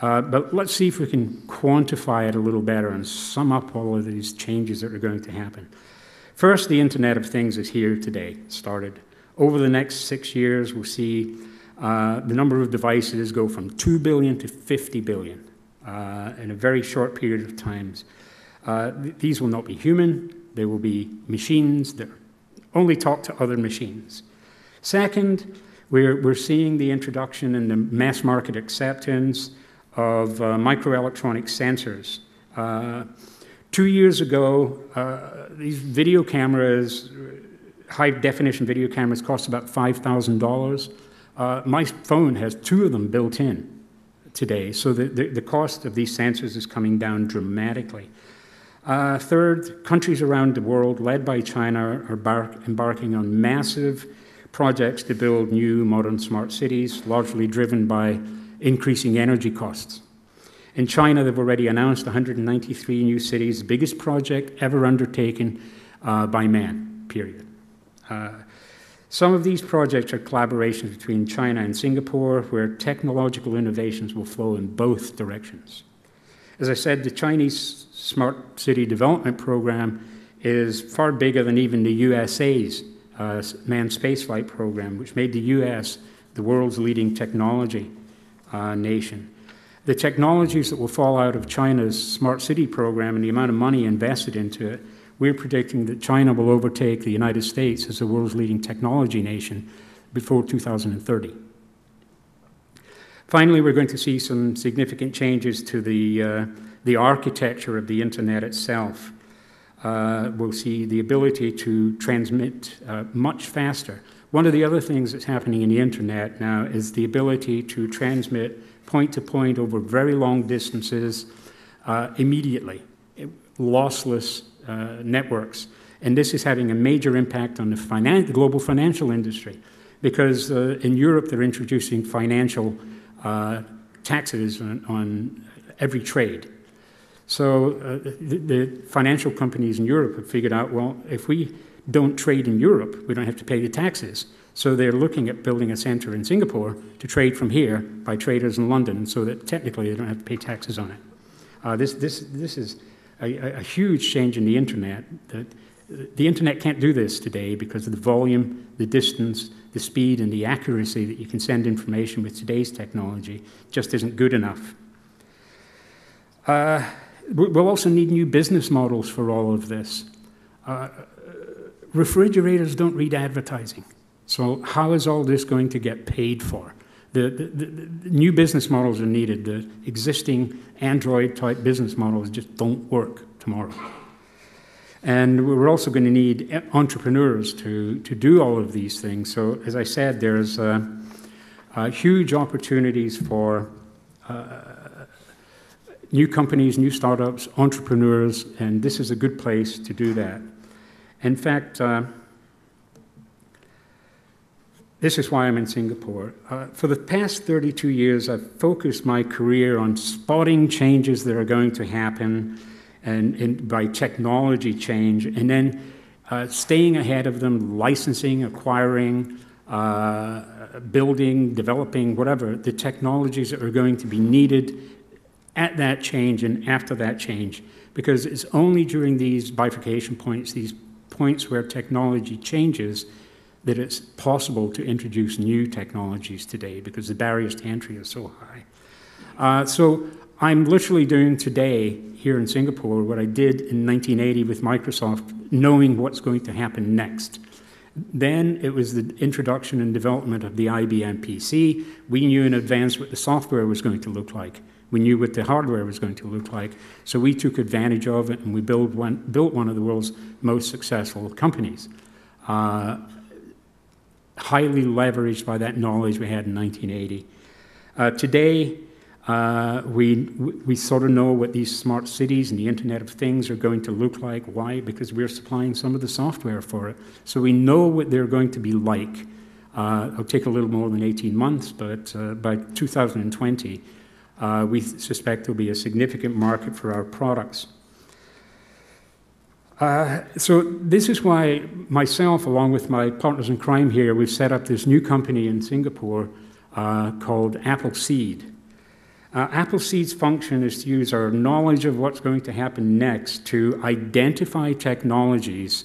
But let's see if we can quantify it a little better and sum up all of these changes that are going to happen. First, the Internet of Things is here today, started. Over the next 6 years, we'll see the number of devices go from 2 billion to 50 billion in a very short period of time. These will not be human. They will be machines that only talk to other machines. Second, we're seeing the introduction and the mass market acceptance of microelectronic sensors. 2 years ago, these video cameras, high-definition video cameras, cost about $5,000. My phone has 2 of them built in today, so the cost of these sensors is coming down dramatically. Third, countries around the world, led by China, are embarking on massive projects to build new modern smart cities, largely driven by increasing energy costs. In China, they've already announced 193 new cities, the biggest project ever undertaken by man, period. Some of these projects are collaborations between China and Singapore, where technological innovations will flow in both directions. As I said, the Chinese Smart City Development Program is far bigger than even the USA's manned spaceflight program, which made the US the world's leading technology nation. The technologies that will fall out of China's Smart City program and the amount of money invested into it, we're predicting that China will overtake the United States as the world's leading technology nation before 2030. Finally, we're going to see some significant changes to the architecture of the internet itself. We'll see the ability to transmit much faster. One of the other things that's happening in the internet now is the ability to transmit point to point over very long distances immediately, lossless networks. And this is having a major impact on the global financial industry, because in Europe they're introducing financial taxes on every trade. So the financial companies in Europe have figured out, well, if we don't trade in Europe, we don't have to pay the taxes. So they're looking at building a center in Singapore to trade from here by traders in London, so that technically they don't have to pay taxes on it. This is a huge change in the internet. The internet can't do this today because of the volume, the distance, the speed, and the accuracy that you can send information with today's technology just isn't good enough. We'll also need new business models for all of this. Refrigerators don't read advertising. So how is all this going to get paid for? The new business models are needed. The existing Android-type business models just don't work tomorrow. And we're also going to need entrepreneurs to do all of these things. So as I said, there's huge opportunities for new companies, new startups, entrepreneurs, and this is a good place to do that. In fact, this is why I'm in Singapore. For the past 32 years, I've focused my career on spotting changes that are going to happen and by technology change, and then staying ahead of them, licensing, acquiring, building, developing, whatever, the technologies that are going to be needed at that change and after that change. Because it's only during these bifurcation points, these points where technology changes, that it's possible to introduce new technologies today, because the barriers to entry are so high. So I'm literally doing today here in Singapore what I did in 1980 with Microsoft, knowing what's going to happen next. Then it was the introduction and development of the IBM PC. We knew in advance what the software was going to look like. We knew what the hardware was going to look like. So we took advantage of it, and we built one of the world's most successful companies. Highly leveraged by that knowledge we had in 1980. Today, we sort of know what these smart cities and the Internet of Things are going to look like. Why? Because we're supplying some of the software for it. So we know what they're going to be like. It'll take a little more than 18 months, but by 2020, we suspect there'll be a significant market for our products. So this is why myself, along with my partners in crime here, we've set up this new company in Singapore called Appleseed. Appleseed's function is to use our knowledge of what's going to happen next to identify technologies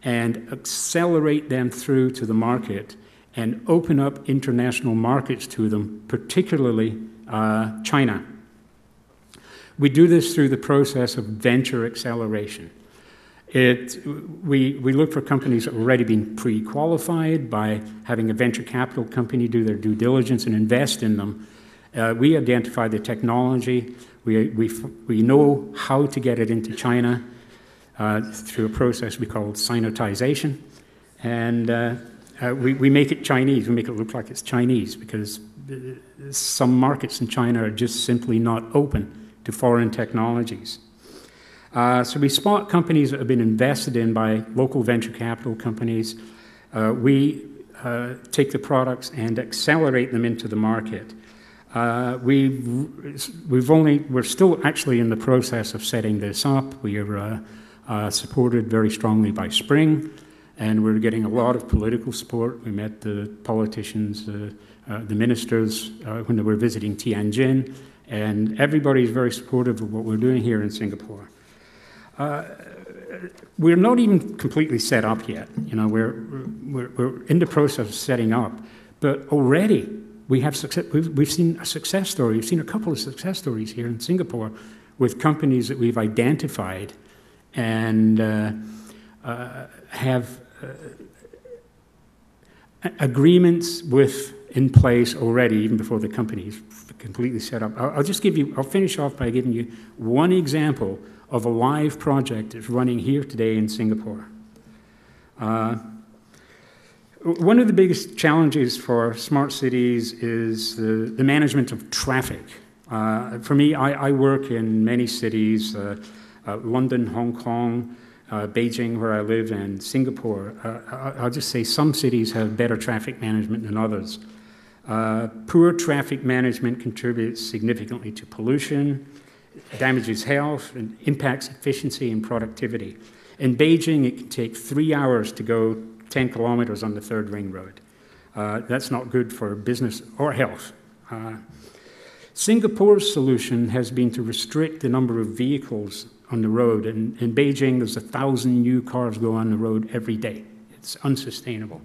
and accelerate them through to the market and open up international markets to them, particularly China. We do this through the process of venture acceleration. We look for companies that have already been pre-qualified by having a venture capital company do their due diligence and invest in them. We identify the technology. We know how to get it into China through a process we call sinotization. And we make it Chinese. We make it look like it's Chinese because some markets in China are just simply not open to foreign technologies. So we spot companies that have been invested in by local venture capital companies. We take the products and accelerate them into the market. We're still actually in the process of setting this up. We are supported very strongly by Spring, and we're getting a lot of political support. We met the politicians, the ministers when they were visiting Tianjin, and everybody's very supportive of what we're doing here in Singapore. We're not even completely set up yet. You know, we're in the process of setting up, but already we have success. We've seen a success story. We've seen a couple of success stories here in Singapore with companies that we've identified and have agreements in place already, even before the company is completely set up. I'll finish off by giving you one example of a live project that's running here today in Singapore. One of the biggest challenges for smart cities is the management of traffic. For me, I work in many cities, London, Hong Kong, Beijing, where I live, and Singapore. I'll just say some cities have better traffic management than others. Poor traffic management contributes significantly to pollution, damages health, and impacts efficiency and productivity. In Beijing, it can take 3 hours to go 10 kilometers on the third ring road. That's not good for business or health. Singapore's solution has been to restrict the number of vehicles on the road. In Beijing, there's 1,000 new cars go on the road every day. It's unsustainable.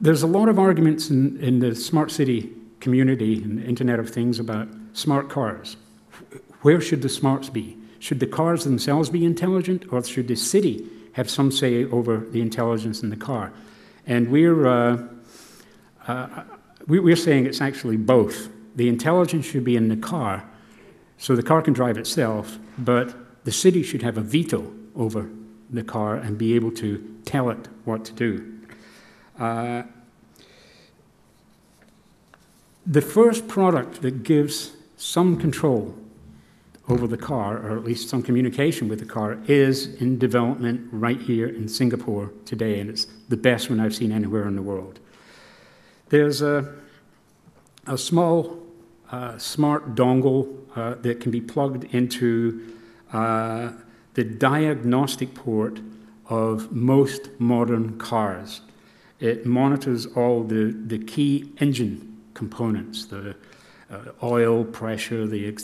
There's a lot of arguments in the smart city community and the Internet of Things about smart cars. Where should the smarts be? Should the cars themselves be intelligent, or should the city have some say over the intelligence in the car? And we're saying it's actually both. The intelligence should be in the car, so the car can drive itself, but the city should have a veto over the car and be able to tell it what to do. The first product that gives some control over the car, or at least some communication with the car, is in development right here in Singapore today, and it's the best one I've seen anywhere in the world. There's a small smart dongle that can be plugged into the diagnostic port of most modern cars. It monitors all the key engine components, the oil pressure, the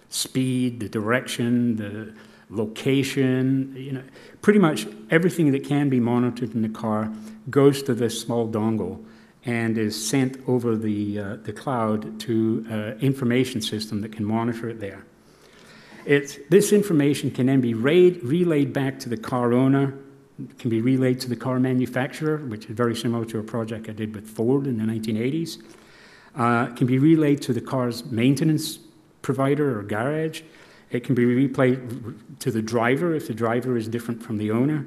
speed, the direction, the location, you know, pretty much everything that can be monitored in the car goes to this small dongle and is sent over the cloud to an information system that can monitor it there. This information can then be relayed back to the car owner, can be relayed to the car manufacturer, which is very similar to a project I did with Ford in the 1980s. It can be relayed to the car's maintenance provider or garage. It can be replayed to the driver if the driver is different from the owner.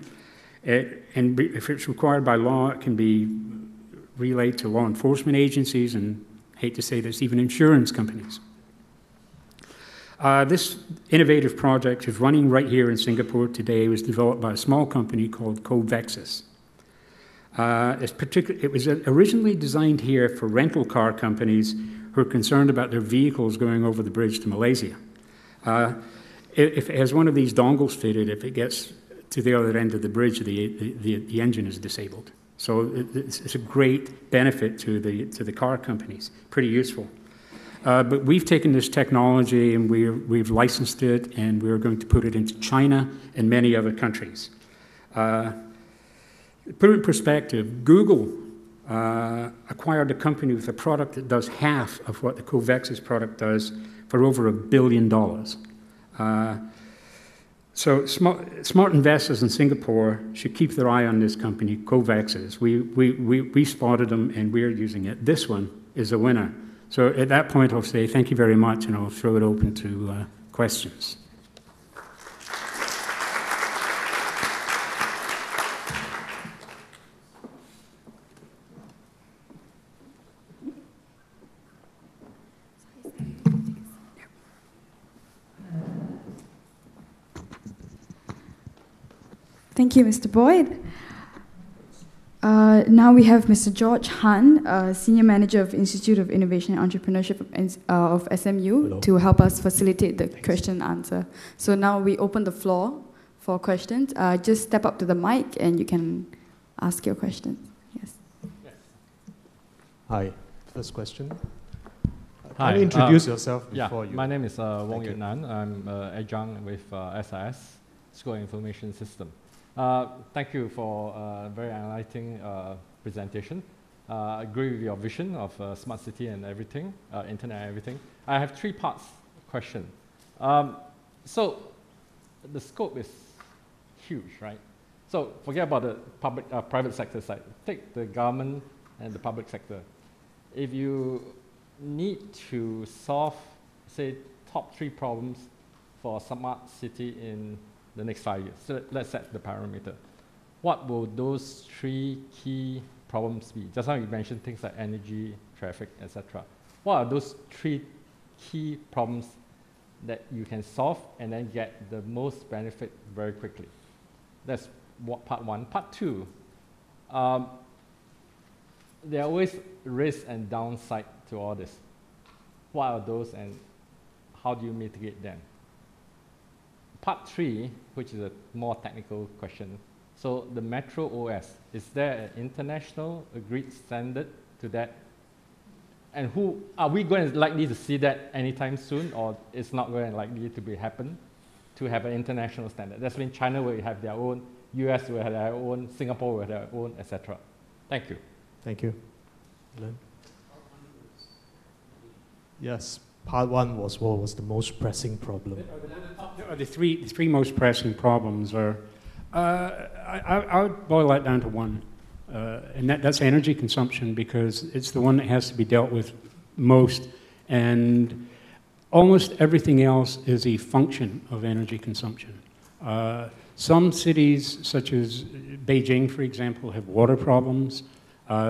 And if it's required by law, it can be relayed to law enforcement agencies, and I hate to say this, even insurance companies. This innovative project is running right here in Singapore today. It was developed by a small company called Covexis. It was originally designed here for rental car companies who are concerned about their vehicles going over the bridge to Malaysia. If it has one of these dongles fitted, if it gets to the other end of the bridge, the engine is disabled. So it's a great benefit to the car companies, pretty useful. But we've taken this technology and we've licensed it, and we're going to put it into China and many other countries. Put it in perspective, Google acquired a company with a product that does half of what the Covexis product does for over $1 billion. So smart investors in Singapore should keep their eye on this company, Covexis. We spotted them and we're using it. This one is a winner. So at that point, I'll say thank you very much, and I'll throw it open to questions. Thank you, Mr. Boyd. Now we have Mr. George Han, Senior Manager of Institute of Innovation and Entrepreneurship of SMU, Hello. to help us facilitate the question and answer. So now we open the floor for questions. Just step up to the mic and you can ask your questions. Yes. Hi, first question. Hi, Can you introduce yourself before yeah, you... my name is Wong you. Yit Nan. I'm adjunct with SIS, School of Information System. Thank you for a very enlightening presentation. I agree with your vision of smart city and everything, internet and everything. I have three parts question. So the scope is huge, right? So forget about the public, private sector side. Take the government and the public sector. If you need to solve, say, top 3 problems for a smart city in the next 5 years, so let's set the parameter. What will those 3 key problems be? Just now you mentioned things like energy, traffic, etc. What are those 3 key problems that you can solve and then get the most benefit very quickly? That's what part 1. Part 2, there are always risks and downside to all this. What are those and how do you mitigate them? Part 3, which is a more technical question. So the Metro OS, is there an international agreed standard to that? And who are we going to likely to see that anytime soon, or it's not going to likely to happen to have an international standard? That's when China will have their own, US will have their own, Singapore will have their own, etc. Thank you. Thank you. Glenn? Yes, part 1 was what was the most pressing problem. The three most pressing problems are, I would boil that down to one, and that's energy consumption, because it's the one that has to be dealt with most, and almost everything else is a function of energy consumption. Some cities, such as Beijing, for example, have water problems.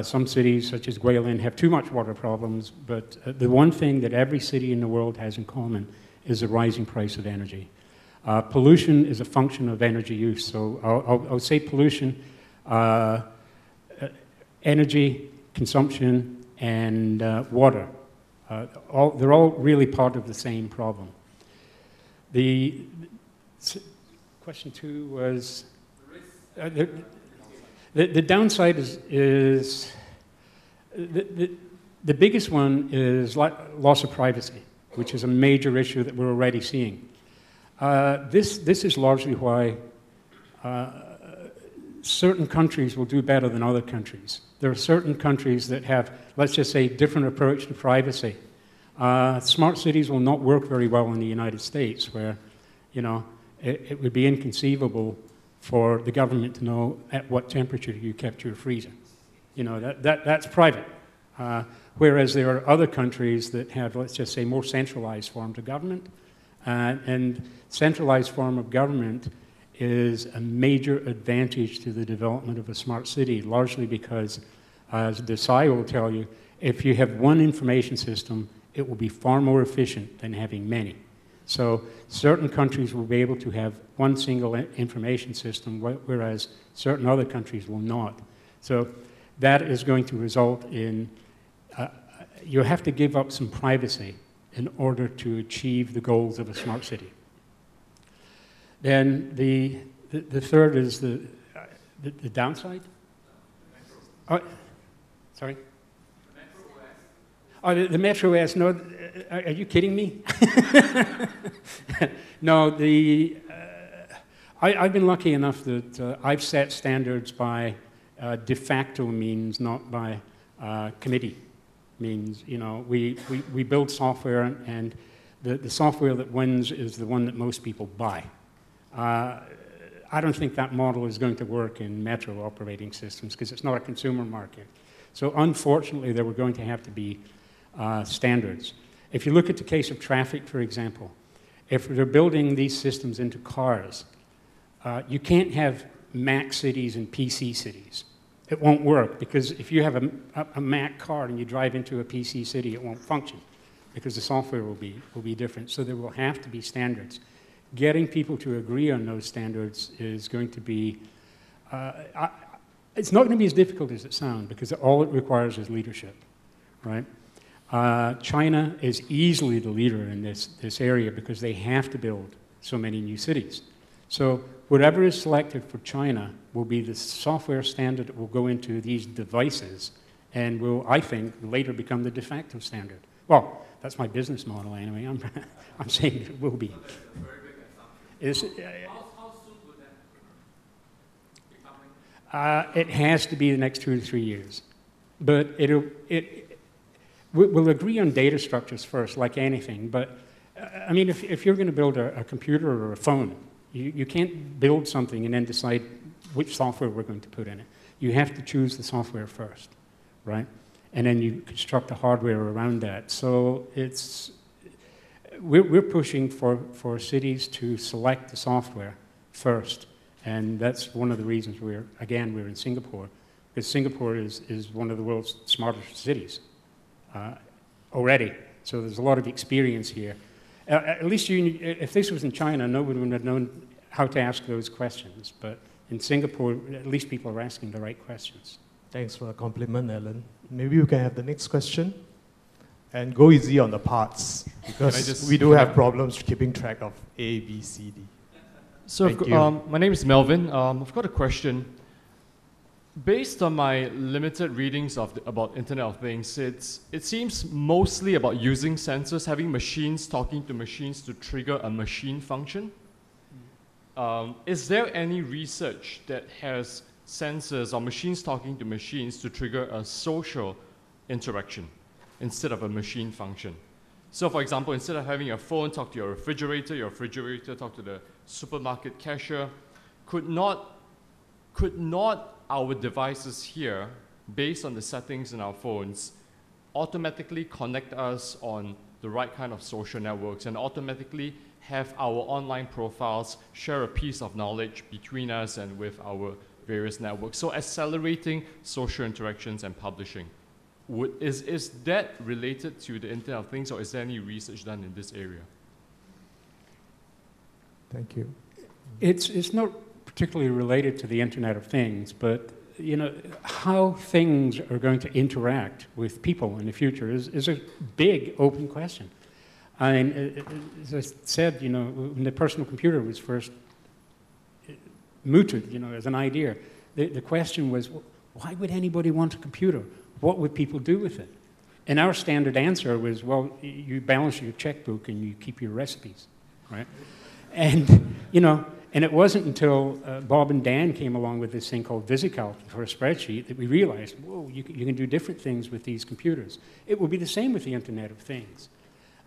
Some cities, such as Guilin, have too much water problems, but the one thing that every city in the world has in common is the rising price of energy. Pollution is a function of energy use, so I'll say pollution, energy consumption, and water. They're all really part of the same problem. Question 2 was... The downside is the biggest one is loss of privacy, which is a major issue that we're already seeing. This is largely why certain countries will do better than other countries. There are certain countries that have, let's just say, different approach to privacy. Smart cities will not work very well in the United States, where, you know, it would be inconceivable for the government to know at what temperature you kept your freezer. You know, that's private. Whereas there are other countries that have, let's just say, more centralized forms of government. And centralized form of government is a major advantage to the development of a smart city, largely because, as Desai will tell you, if you have one information system, it will be far more efficient than having many. So certain countries will be able to have one single information system, whereas certain other countries will not. So that is going to result in, you have to give up some privacy in order to achieve the goals of a smart city. Then the third is the downside? Sorry? Oh, the Metro OS, no, are you kidding me? No, I've been lucky enough that I've set standards by de facto means, not by committee means. You know, we build software, and the software that wins is the one that most people buy. I don't think that model is going to work in Metro operating systems because it's not a consumer market. So unfortunately, there were going to have to be standards. If you look at the case of traffic, for example, if they're building these systems into cars, you can't have Mac cities and PC cities. It won't work, because if you have a Mac car and you drive into a PC city, it won't function, because the software will be different. So there will have to be standards. Getting people to agree on those standards is going to be, It's not going to be as difficult as it sounds because all it requires is leadership, right? China is easily the leader in this area because they have to build so many new cities. So whatever is selected for China will be the software standard that will go into these devices and will, I think, later become the de facto standard. Well, that's my business model anyway. I'm saying it will be. How soon would that be coming? It has to be the next 2 to 3 years. But we'll agree on data structures first, like anything. But, I mean, if you're going to build a computer or a phone, you can't build something and then decide which software we're going to put in it. You have to choose the software first, right? And then you construct the hardware around that. So we're pushing for cities to select the software first. And that's one of the reasons we're in Singapore, because Singapore is one of the world's smartest cities already. So there's a lot of experience here. At least if this was in China, nobody would have known how to ask those questions. But in Singapore, at least people are asking the right questions. Thanks for the compliment, Alan. Maybe we can have the next question. And go easy on the parts, because we do have problems keeping track of A, B, C, D. So my name is Melvin. I've got a question. Based on my limited readings about Internet of Things, it seems mostly about using sensors, having machines talking to machines to trigger a machine function. Is there any research that has sensors or machines talking to machines to trigger a social interaction instead of a machine function? So for example, instead of having your phone talk to your refrigerator talk to the supermarket cashier, could not our devices here, based on the settings in our phones, automatically connect us on the right kind of social networks and automatically have our online profiles share a piece of knowledge between us and with our various networks, so accelerating social interactions and publishing? Is that related to the Internet of Things, or is there any research done in this area? Thank you. It's not particularly related to the Internet of Things, but you know, how things are going to interact with people in the future is a big open question. I mean, as I said, you know, when the personal computer was first mooted, you know, as an idea, the question was, why would anybody want a computer? What would people do with it? And our standard answer was, well, you balance your checkbook and you keep your recipes, right? And, you know, and it wasn't until Bob and Dan came along with this thing called VisiCalc for a spreadsheet that we realized, whoa, you can do different things with these computers. It will be the same with the Internet of Things.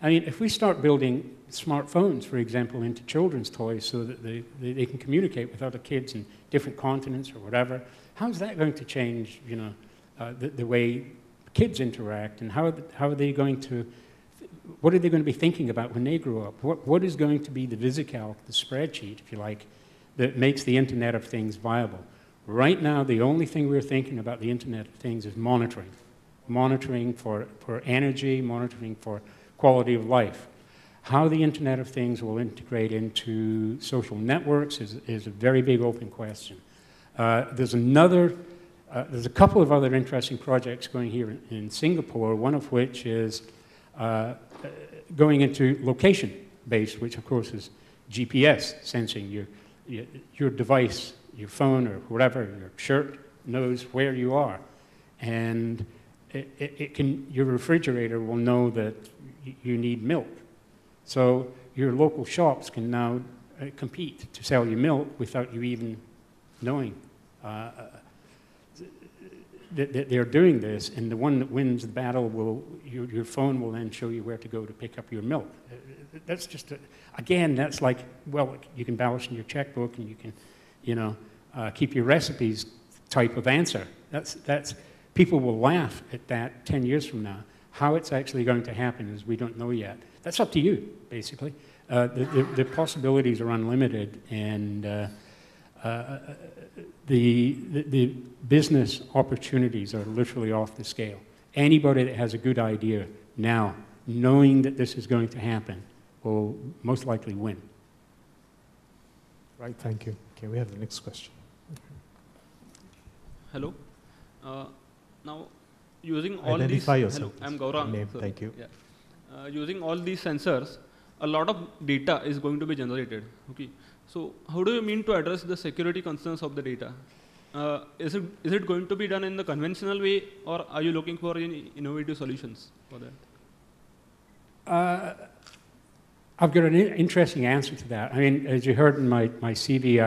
I mean, if we start building smartphones, for example, into children's toys so that they can communicate with other kids in different continents or whatever, how's that going to change, you know, the way kids interact, and how are they going to, what are they going to be thinking about when they grow up? What is going to be the VisiCalc, the spreadsheet, if you like, that makes the Internet of Things viable? Right now, the only thing we're thinking about the Internet of Things is monitoring. Monitoring for energy, monitoring for quality of life. How the Internet of Things will integrate into social networks is a very big open question. There's a couple of other interesting projects going here in Singapore, one of which is going into location-based, which of course is GPS sensing. Your device, your phone or whatever, your shirt knows where you are. And your refrigerator will know that you need milk. So your local shops can now compete to sell you milk without you even knowing that they're doing this, and the one that wins the battle your phone will then show you where to go to pick up your milk. That's just, again, that's like, well, you can balance in your checkbook and you can, you know, keep your recipes type of answer. That's people will laugh at that 10 years from now. How it's actually going to happen is we don't know yet. That's up to you, basically. The possibilities are unlimited, and the business opportunities are literally off the scale. Anybody that has a good idea now, knowing that this is going to happen, will most likely win. Right, thank you. Okay, we have the next question. Hello. Now, using all Identify these, yourself. hello, I'm Gaurang. Name, thank you. Yeah. Using all these sensors, a lot of data is going to be generated. Okay. So, how do you mean to address the security concerns of the data? Is it going to be done in the conventional way, or are you looking for any innovative solutions for that? I've got an interesting answer to that. I mean, as you heard in my CV,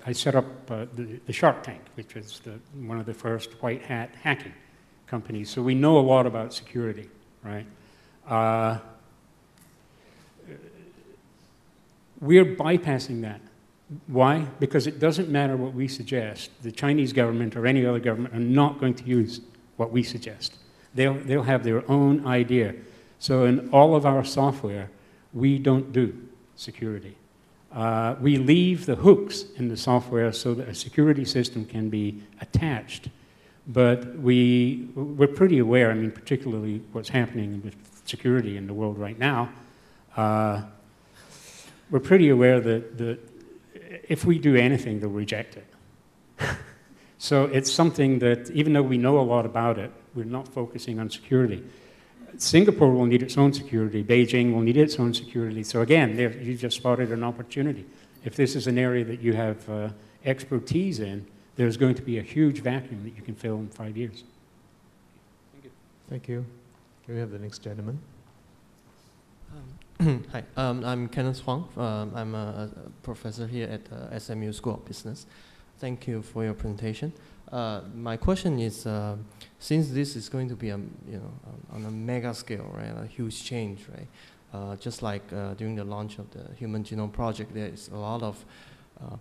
I set up the Shark Tank, which was one of the first white hat hacking companies. So we know a lot about security, right? We're bypassing that. Why? Because it doesn't matter what we suggest. The Chinese government or any other government are not going to use what we suggest. They'll have their own idea. So in all of our software, we don't do security. We leave the hooks in the software so that a security system can be attached. But we're pretty aware, I mean, particularly what's happening with security in the world right now, we're pretty aware that if we do anything, they'll reject it. So it's something that, even though we know a lot about it, we're not focusing on security. Singapore will need its own security. Beijing will need its own security. So again, you just spotted an opportunity. If this is an area that you have expertise in, there's going to be a huge vacuum that you can fill in 5 years. Thank you. Thank you. Can we have the next gentleman? Hi, I'm Kenneth Huang. I'm a professor here at SMU School of Business. Thank you for your presentation. My question is, since this is going to be on a mega scale, right, a huge change, right? Just like during the launch of the Human Genome Project, there is a lot of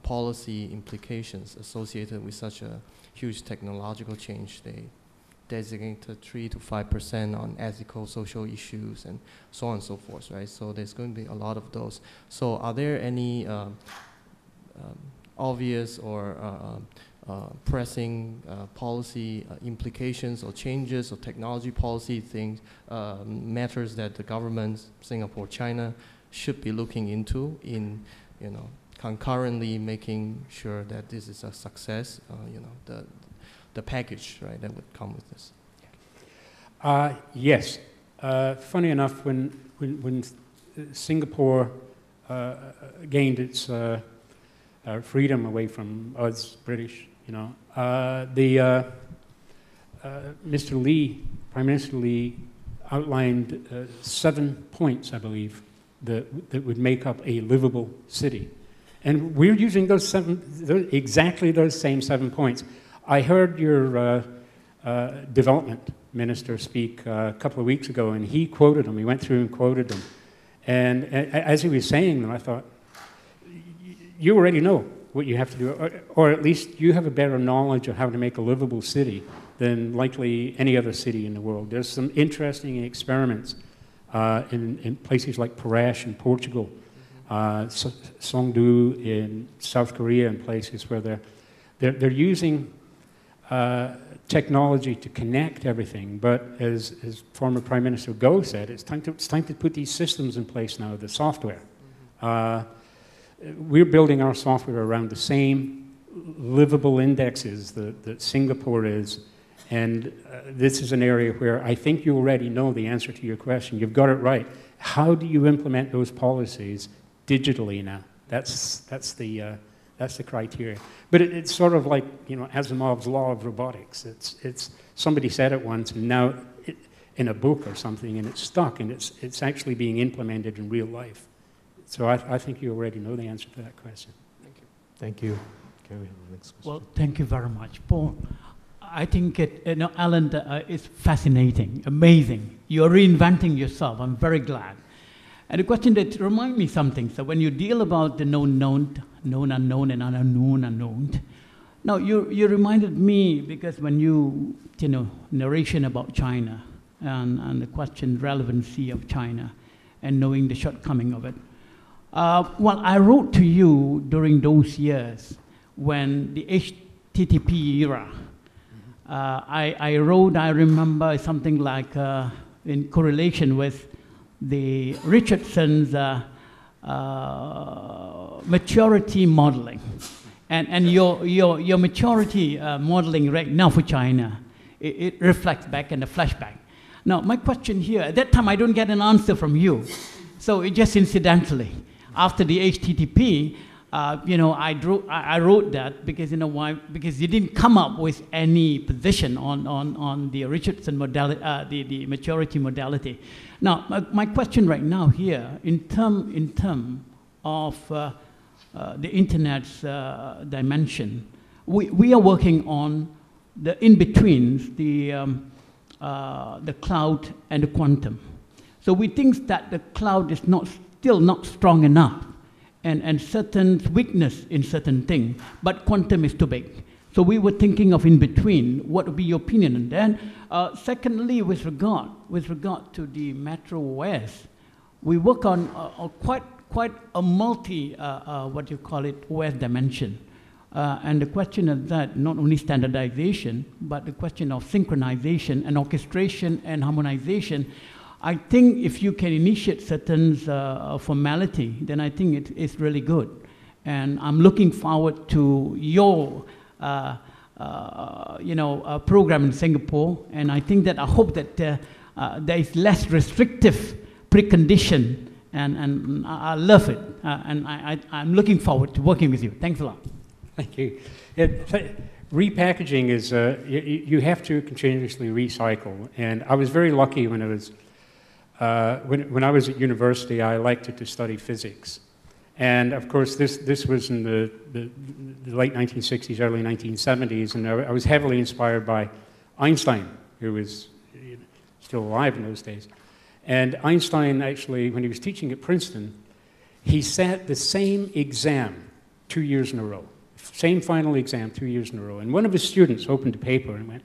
policy implications associated with such a huge technological change. They designated 3 to 5% on ethical, social issues, and so on and so forth, right? So there's going to be a lot of those. So are there any obvious or pressing policy implications or changes or technology policy things, matters that the governments, Singapore, China, should be looking into in, concurrently making sure that this is a success, the package, right, that would come with this? Yes. Funny enough, when Singapore gained its freedom away from us British, Mr. Lee, Prime Minister Lee, outlined 7 points, I believe, that would make up a livable city. And we're using exactly those same 7 points. I heard your development minister speak a couple of weeks ago, and he quoted them. He went through and quoted them. And as he was saying them, I thought, you already know what you have to do, or at least you have a better knowledge of how to make a livable city than likely any other city in the world. There's some interesting experiments in places like Paris in Portugal, Songdo in South Korea, and places where they're using technology to connect everything. But as former Prime Minister Goh said, it's time to put these systems in place now, the software. We're building our software around the same livable indexes that Singapore is, and this is an area where I think you already know the answer to your question. You've got it right. How do you implement those policies digitally now? That's the criteria. But it's sort of like Asimov's law of robotics. It's somebody said it once, and now in a book or something, and it's stuck, and it's actually being implemented in real life. So I think you already know the answer to that question. Thank you. Thank you. Can we have the next question? Well, thank you very much, Paul. I think Alan, it's fascinating, amazing. You're reinventing yourself. I'm very glad. And the question that reminds me something. So when you deal about the known unknown, and unknown unknown. Now you reminded me, because when you narration about China and the question relevancy of China and knowing the shortcoming of it. Well, I wrote to you during those years when the HTTP era. I wrote, I remember something like in correlation with the Richardson's maturity modeling. And your maturity modeling right now for China, it reflects back in the flashback. Now, my question here, at that time I don't get an answer from you. So it just incidentally, after the HTTP, I wrote that because, you know why? Because you didn't come up with any position on the Richardson modality, the maturity modality. Now, my question right now here, in term of the internet's dimension, we are working on the in-betweens, the cloud and the quantum. So we think that the cloud is still not strong enough, and certain weakness in certain things, but quantum is too big. So we were thinking of in between. What would be your opinion on that? Secondly, with regard to the Metro OS, we work on quite a multi, what you call it, OS dimension. And the question is that not only standardization, but the question of synchronization and orchestration and harmonization. I think if you can initiate certain formality, then I think it's really good. And I'm looking forward to your program in Singapore. And I think that I hope that there is less restrictive precondition, and I love it. And I'm looking forward to working with you. Thanks a lot. Thank you. Repackaging is, you have to continuously recycle. And I was very lucky when I was, when I was at university, I elected to study physics. And of course, this was in the late 1960s, early 1970s, and I was heavily inspired by Einstein, who was still alive in those days. And Einstein actually, when he was teaching at Princeton, he sat the same exam 2 years in a row. Same final exam 2 years in a row. And one of his students opened a paper and went,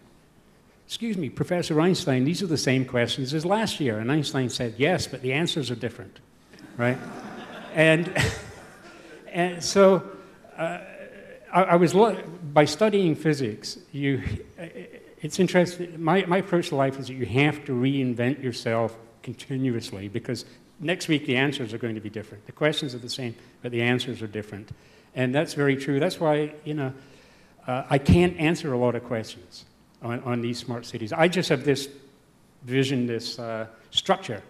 "Excuse me, Professor Einstein, these are the same questions as last year." And Einstein said, "Yes, but the answers are different," right? And so by studying physics, it's interesting. My approach to life is that you have to reinvent yourself continuously, because next week the answers are going to be different. The questions are the same, but the answers are different. And that's very true. That's why, I can't answer a lot of questions on these smart cities. I just have this vision, this structure.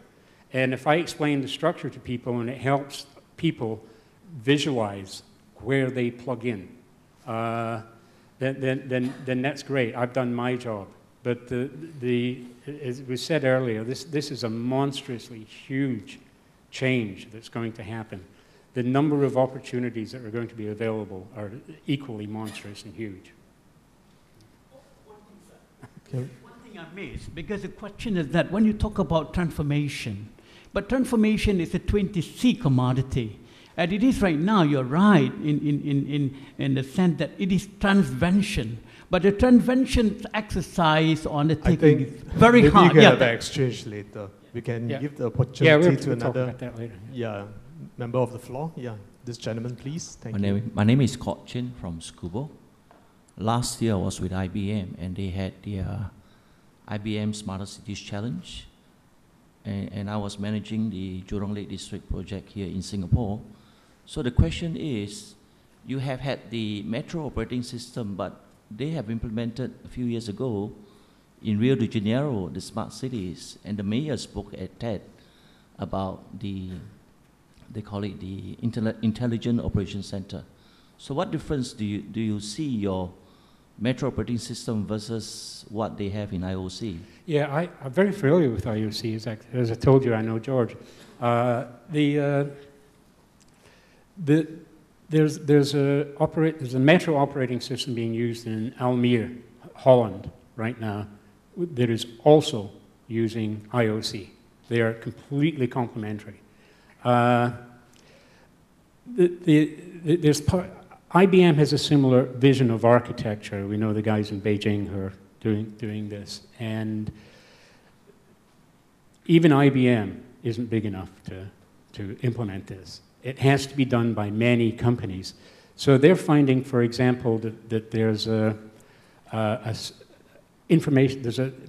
And if I explain the structure to people and it helps people visualize where they plug in, then that's great. I've done my job. But as we said earlier, this is a monstrously huge change that's going to happen. The number of opportunities that are going to be available are equally monstrous and huge. One thing I missed, because the question is that when you talk about transformation, but transformation is a 20C commodity. And it is right now, you're right, in the sense that it is transvention. But the transvention exercise on the taking is very hard. We can have an exchange later. We can give the opportunity to another talk about that later. Member of the floor. This gentleman, please. Thank you. My name is Scott Chin from Scubo. Last year I was with IBM, and they had the IBM Smarter Cities Challenge. And I was managing the Jurong Lake District project here in Singapore. So the question is, you have had the Metro operating system, but they have implemented a few years ago in Rio de Janeiro, the smart cities, and the mayor spoke at TED about they call it the Intelligent Operations Center. So what difference do you see your Metro operating system versus what they have in IOC? Yeah, I'm very familiar with IOC. As I told you, I know George. There's a Metro operating system being used in Almere, Holland, right now, that is also using IOC. They are completely complementary. IBM has a similar vision of architecture. We know the guys in Beijing who are doing this. And even IBM isn't big enough to implement this. It has to be done by many companies. So they're finding, for example, that there's a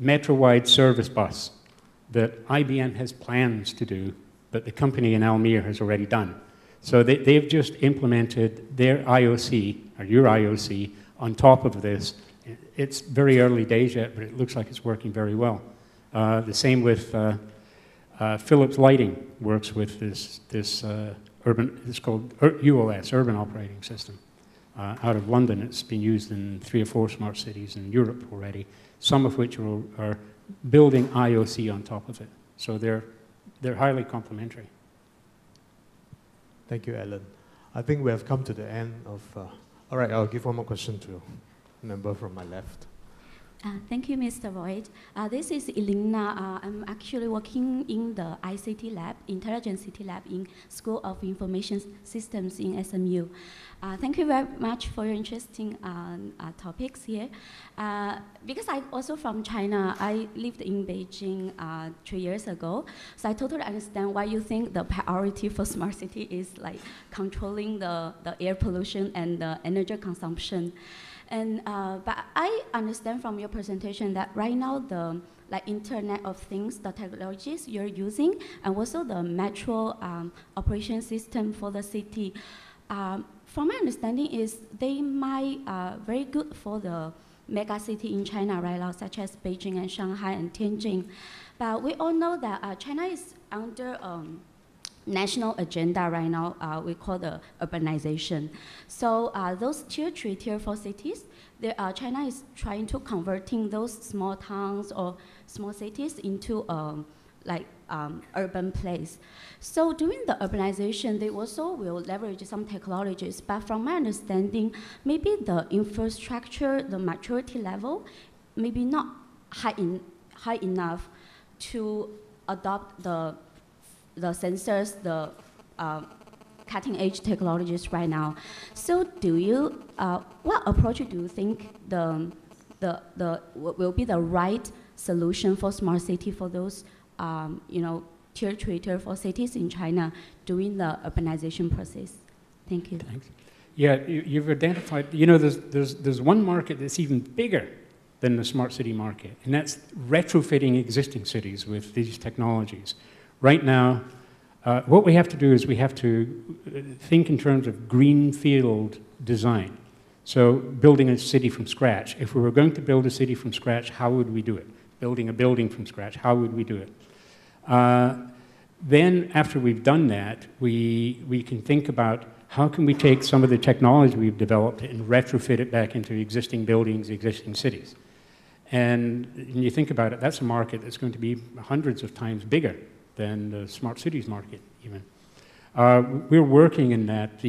Metro-wide service bus that IBM has plans to do, but the company in Almere has already done. So they've just implemented their IOC, or your IOC, on top of this. It's very early days yet, but it looks like it's working very well. The same with Philips Lighting works with this it's called UOS, Urban Operating System. Out of London, it's been used in 3 or 4 smart cities in Europe already, some of which are building IOC on top of it. So they're highly complementary. Thank you, Alan. I think we have come to the end of... all right, I'll give one more question to a member from my left. Thank you, Mr. Voigt. This is Elena. I'm actually working in the ICT lab, Intelligent City Lab in School of Information Systems in SMU. Thank you very much for your interesting topics here. Because I'm also from China, I lived in Beijing 3 years ago, so I totally understand why you think the priority for smart city is like controlling the air pollution and the energy consumption. And, but I understand from your presentation that right now the Internet of Things, the technologies you're using, and also the metro operation system for the city, from my understanding is they might very good for the mega city in China right now, such as Beijing and Shanghai and Tianjin. But we all know that China is under national agenda right now, we call the urbanization. So those tier 3, tier 4 cities, China is trying to converting those small towns or small cities into urban place. So during the urbanization, they also will leverage some technologies, but from my understanding, maybe the infrastructure, the maturity level, maybe not high enough to adopt the sensors, the cutting-edge technologies right now. So do you, what approach do you think will be the right solution for smart city for those, tier 3, tier 4 cities in China during the urbanization process? Thank you. Thanks. Yeah, you've identified, there's one market that's even bigger than the smart city market, and that's retrofitting existing cities with these technologies. Right now, what we have to do is we have to think in terms of greenfield design. So building a city from scratch. If we were going to build a city from scratch, how would we do it? Building a building from scratch, how would we do it? Then after we've done that, we can think about how can we take some of the technology we've developed and retrofit it back into existing buildings, existing cities. And when you think about it, that's a market that's going to be hundreds of times bigger than the smart cities market even. We're working in that.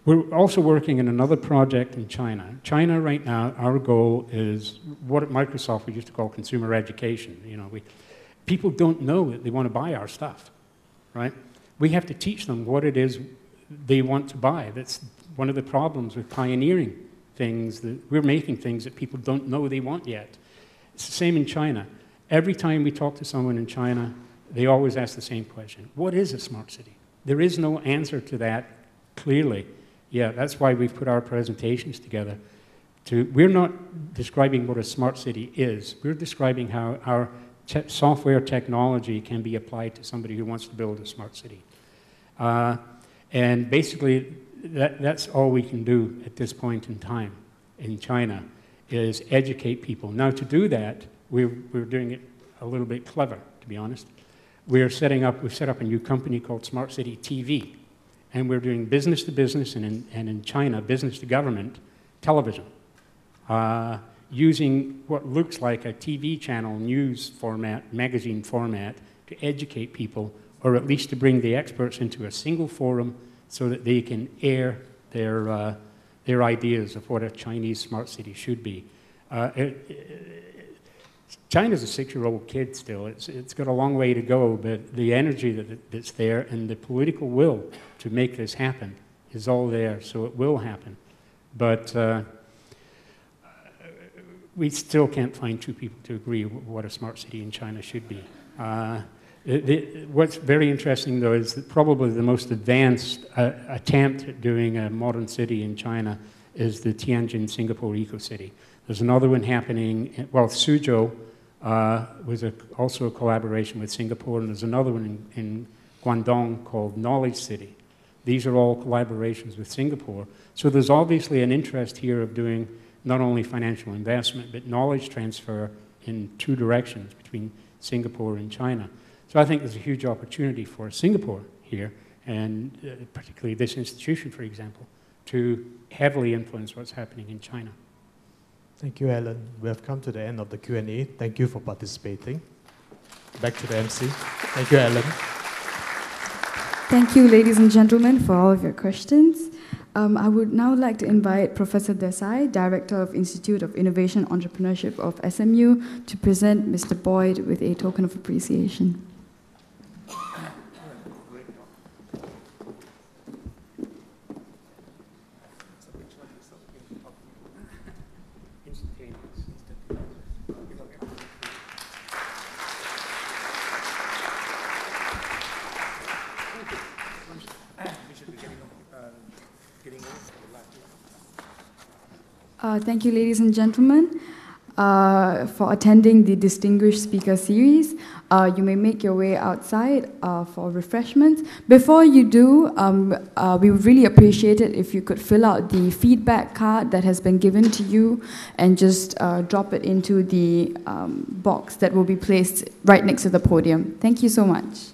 We're also working in another project in China. China right now, our goal is what at Microsoft we used to call consumer education. People don't know that they want to buy our stuff, right? We have to teach them what it is they want to buy. That's one of the problems with pioneering things, that we're making things that people don't know they want yet. It's the same in China. Every time we talk to someone in China, they always ask the same question. What is a smart city? There is no answer to that clearly. Yeah, that's why we've put our presentations together. We're not describing what a smart city is. We're describing how our software technology can be applied to somebody who wants to build a smart city. And basically, that's all we can do at this point in time in China, is educate people. Now, to do that, we're doing it a little bit clever, to be honest. We've set up a new company called Smart City TV, and we're doing business to business and in China, business to government television, using what looks like a TV channel news format, magazine format, to educate people, or at least to bring the experts into a single forum so that they can air their ideas of what a Chinese smart city should be. China's a 6-year-old kid still. It's got a long way to go, but the energy that's there and the political will to make this happen is all there, so it will happen. But we still can't find 2 people to agree what a smart city in China should be. What's very interesting, though, is that probably the most advanced attempt at doing a modern city in China is the Tianjin Singapore Eco-City. There's another one happening, well, Suzhou was also a collaboration with Singapore, and there's another one in Guangdong called Knowledge City. These are all collaborations with Singapore. So there's obviously an interest here of doing not only financial investment, but knowledge transfer in two directions between Singapore and China. So I think there's a huge opportunity for Singapore here, and particularly this institution, for example, to heavily influence what's happening in China. Thank you, Alan. We have come to the end of the Q&A. Thank you for participating. Back to the MC. Thank you, Alan. Thank you, ladies and gentlemen, for all of your questions. I would now like to invite Professor Desai, Director of Institute of Innovation Entrepreneurship of SMU, to present Mr. Boyd with a token of appreciation. Thank you, ladies and gentlemen, for attending the Distinguished Speaker Series. You may make your way outside for refreshments. Before you do, we would really appreciate it if you could fill out the feedback card that has been given to you and just drop it into the box that will be placed right next to the podium. Thank you so much.